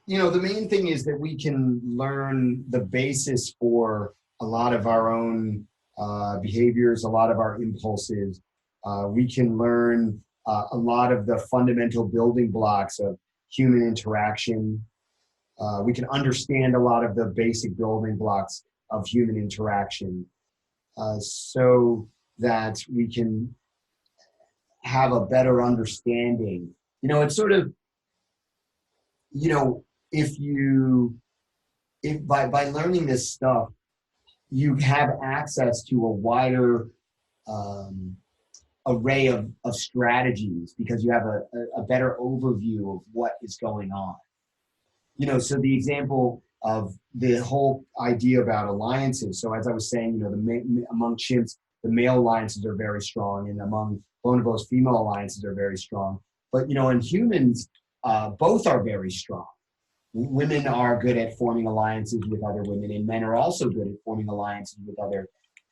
main thing is that we can learn the basis for a lot of our own behaviors, a lot of our impulses. We can learn a lot of the fundamental building blocks of human interaction. We can understand a lot of the basic building blocks of human interaction so that we can have a better understanding. It's sort of, if by learning this stuff, you have access to a wider array of strategies because you have a better overview of what is going on. So the example of the whole idea about alliances. So as I was saying, among chimps, the male alliances are very strong, and among bonobos, female alliances are very strong. But, in humans, both are very strong. Women are good at forming alliances with other women, and men are also good at forming alliances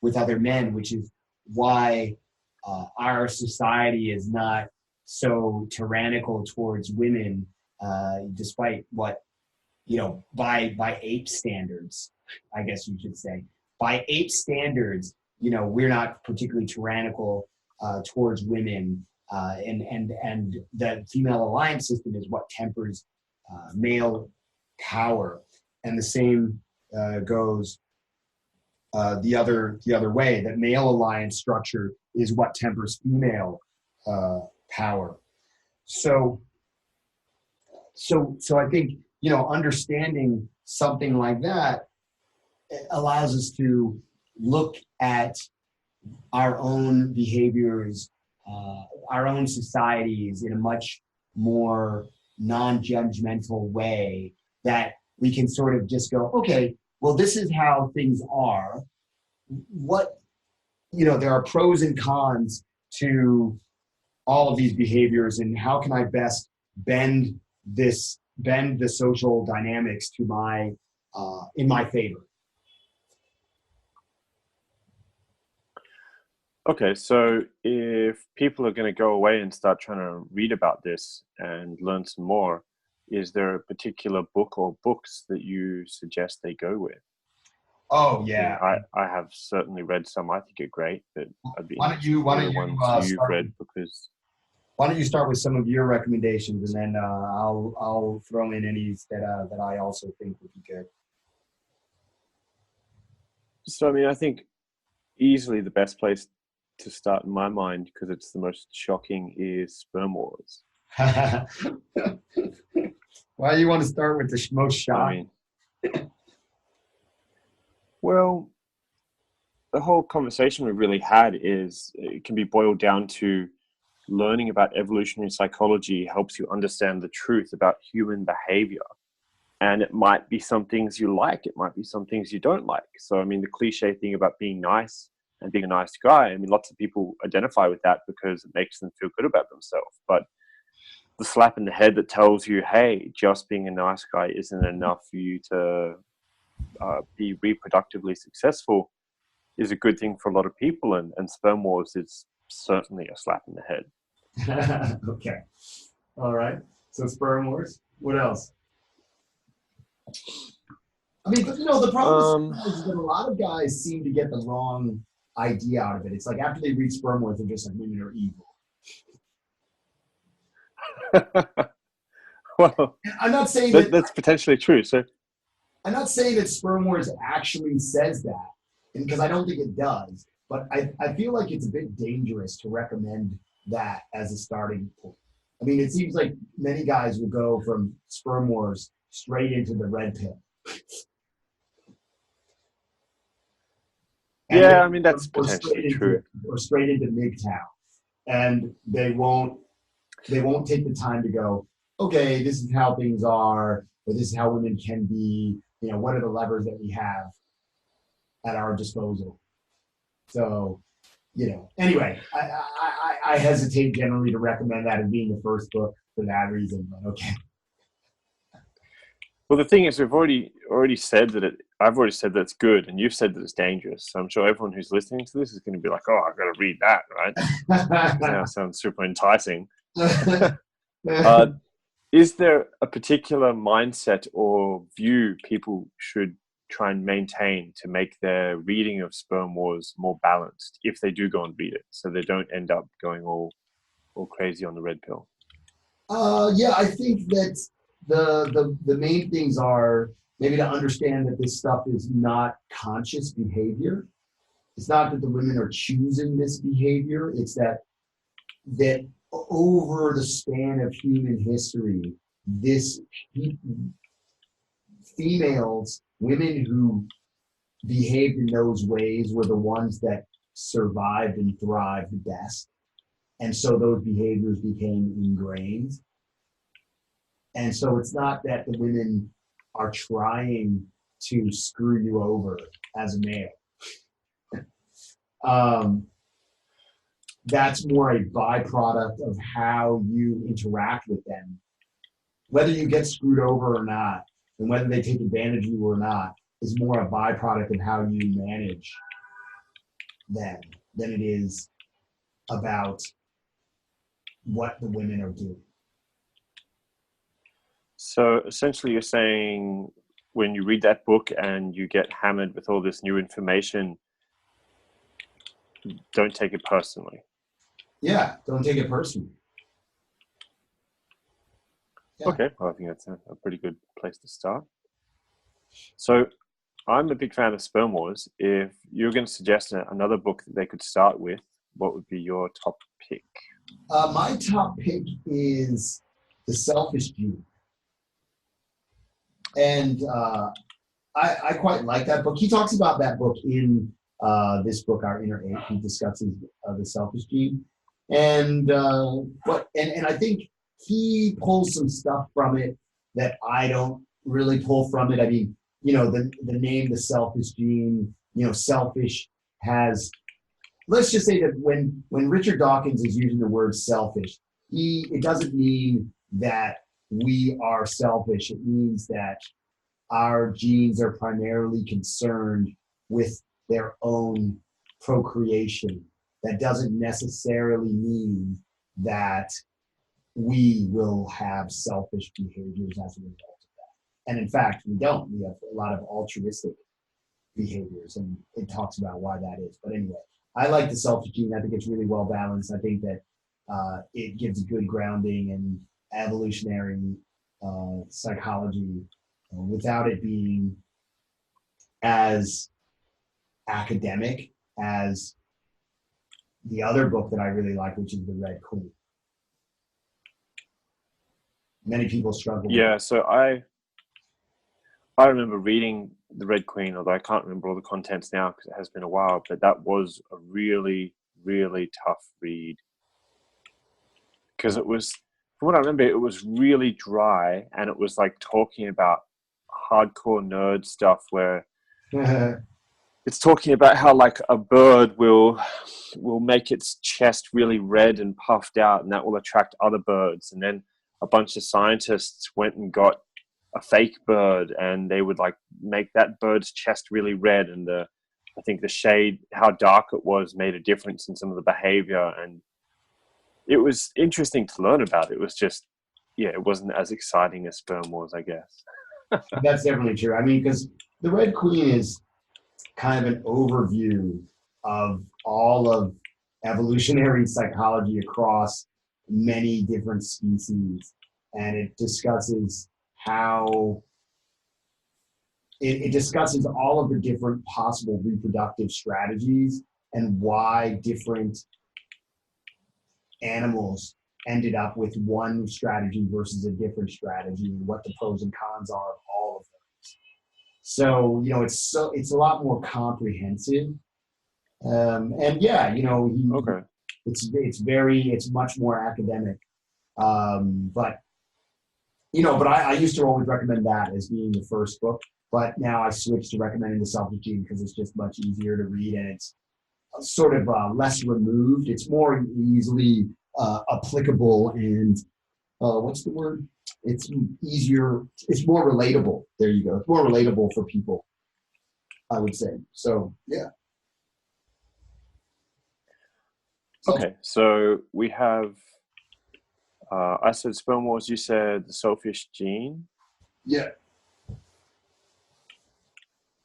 with other men, which is why our society is not so tyrannical towards women, despite what, by ape standards, I guess you should say. By ape standards, we're not particularly tyrannical towards women, and the female alliance system is what tempers male power, and the same goes the other way. That male alliance structure is what tempers female power. So I think understanding something like that allows us to look at our own behaviors, our own societies in a much more non-judgmental way, that we can sort of just go, okay, well, this is how things are. There are pros and cons to all of these behaviors, and how can I best bend the social dynamics to in my favor. Okay, so if people are going to go away and start trying to read about this and learn some more, is there a particular book or books that you suggest they go with? Oh, yeah. I have certainly read some I think are great, but I'd be why don't you you've read, because why don't you start with some of your recommendations, and then I'll throw in any that I also think would be good. So I think easily the best place to start in my mind, because it's the most shocking, is Sperm Wars. Why do you want to start with the most shocking? Well, the whole conversation we really had is, it can be boiled down to learning about evolutionary psychology helps you understand the truth about human behavior. And it might be some things you like, it might be some things you don't like. So, I mean, the cliche thing about being nice and being a nice guy, I mean, lots of people identify with that because it makes them feel good about themselves. But the slap in the head that tells you, hey, just being a nice guy isn't enough for you to be reproductively successful is a good thing for a lot of people. And sperm wars is certainly a slap in the head. Okay. All right. So sperm wars. What else? I mean, but, the problem is that a lot of guys seem to get the wrong idea out of it. It's like after they read sperm wars, they're just like, women are evil. Well, I'm not saying that's potentially true. So I'm not saying that sperm wars actually says that, because I don't think it does. But I feel like it's a bit dangerous to recommend that as a starting point. I mean, it seems like many guys will go from sperm wars straight into the red pill. Yeah, I mean, that's potentially true. Or straight into MGTOW. And they won't take the time to go, okay, this is how things are, or this is how women can be, what are the levers that we have at our disposal? So, anyway, I hesitate generally to recommend that as being the first book for that reason, but okay. Well, the thing is, we've already said that I've already said that it's good, and you've said that it's dangerous. So I'm sure everyone who's listening to this is going to be like, "Oh, I've got to read that," right? Now it sounds super enticing. Is there a particular mindset or view people should try and maintain to make their reading of Sperm Wars more balanced if they do go and read it, so they don't end up going all crazy on the red pill? Yeah, I think that the main things are maybe to understand that this stuff is not conscious behavior. It's not that the women are choosing this behavior. It's that over the span of human history, females, women who behaved in those ways were the ones that survived and thrived the best. And so those behaviors became ingrained. And so it's not that the women are trying to screw you over as a male. That's more a byproduct of how you interact with them. Whether you get screwed over or not, and whether they take advantage of you or not, is more a byproduct of how you manage them than it is about what the women are doing. So essentially you're saying when you read that book and you get hammered with all this new information, don't take it personally. Yeah, don't take it personally. Yeah. Okay, well, I think that's a pretty good place to start. So I'm a big fan of Sperm Wars. If you're going to suggest another book that they could start with, what would be your top pick? My top pick is The Selfish Gene. And I quite like that book. He talks about that book in this book, Our Inner Ape. He discusses the selfish gene. And I think he pulls some stuff from it that I don't really pull from it. I mean, the name, the selfish gene, selfish has, let's just say that when Richard Dawkins is using the word selfish, it doesn't mean that we are selfish. It means that our genes are primarily concerned with their own procreation. That doesn't necessarily mean that we will have selfish behaviors as a result of that. And in fact, we don't. We have a lot of altruistic behaviors, and it talks about why that is. But anyway, I like the selfish gene. I think it's really well balanced. I think that it gives a good grounding in evolutionary psychology without it being as academic as the other book that I really like, which is The Red Queen. Many people struggle with Yeah, so I remember reading The Red Queen, although I can't remember all the contents now because it has been a while, but that was a really, really tough read. Because it was, from what I remember, it was really dry, and it was like talking about hardcore nerd stuff where it's talking about how like a bird will make its chest really red and puffed out, and that will attract other birds. And then a bunch of scientists went and got a fake bird, and they would like make that bird's chest really red, and I think the shade, how dark it was, made a difference in some of the behavior. And it was interesting to learn about. It was just, yeah, it wasn't as exciting as sperm was, I guess. That's definitely true. I mean, because the Red Queen is kind of an overview of all of evolutionary psychology across many different species, and it discusses how it discusses all of the different possible reproductive strategies and why different animals ended up with one strategy versus a different strategy, and what the pros and cons are of all of those. So, you know, it's a lot more comprehensive. And yeah, you know, Okay. it's much more academic. But you know, but I used to always recommend that as being the first book, but now I switched to recommending The Selfish Gene because it's just much easier to read, and it's sort of less removed. It's more easily applicable, and what's the word? It's easier. It's more relatable. There you go. It's more relatable for people, I would say. So yeah. Okay, so we have, I said sperm wars, you said The Selfish Gene. Yeah.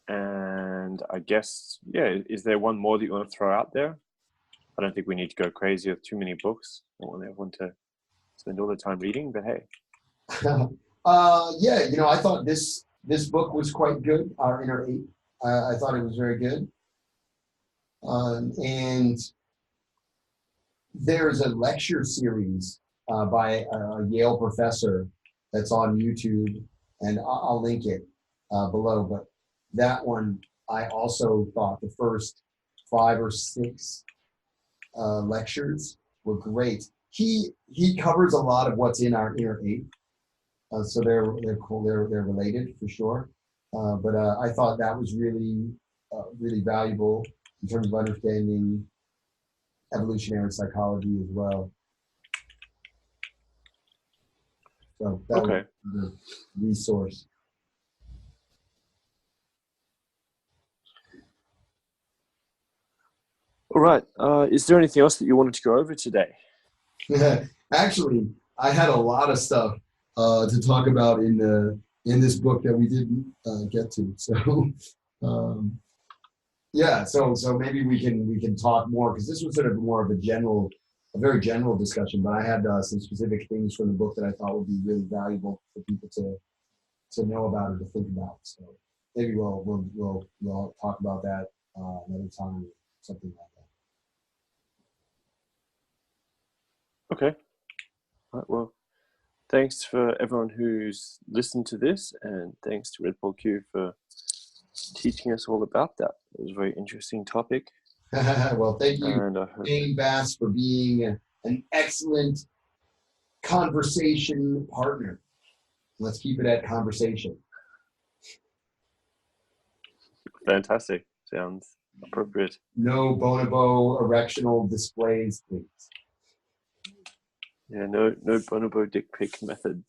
And I guess, yeah, is there one more that you want to throw out there? I don't think we need to go crazy with too many books. I don't want everyone to spend all their time reading, but hey. Yeah, you know, I thought this book was quite good, Our Inner Ape. I thought it was very good. And there's a lecture series by a Yale professor that's on YouTube, and I'll link it below. But that one, I also thought the first 5 or 6 lectures were great. He covers a lot of what's in Our Inner Ape, so they're cool. They're related for sure. But I thought that was really really valuable in terms of understanding evolutionary psychology as well. So that was the resource. All right. Is there anything else that you wanted to go over today? Actually, I had a lot of stuff to talk about in this book that we didn't get to. So yeah, so maybe we can talk more, because this was sort of more of a very general discussion. But I had some specific things from the book that I thought would be really valuable for people to know about or to think about. So maybe we'll talk about that another time, something like that. Okay. All right, well, thanks for everyone who's listened to this, and thanks to Red Bull Q for teaching us all about that. It was a very interesting topic. Well, thank you, And Kane Vast, for being an excellent conversation partner. Let's keep it at conversation. Fantastic. Sounds appropriate. No bonobo erectional displays, please. Yeah, no bonobo dick pic method.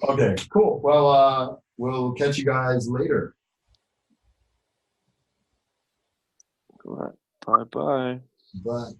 Okay, cool. Well, we'll catch you guys later. All right. Bye-bye. Bye.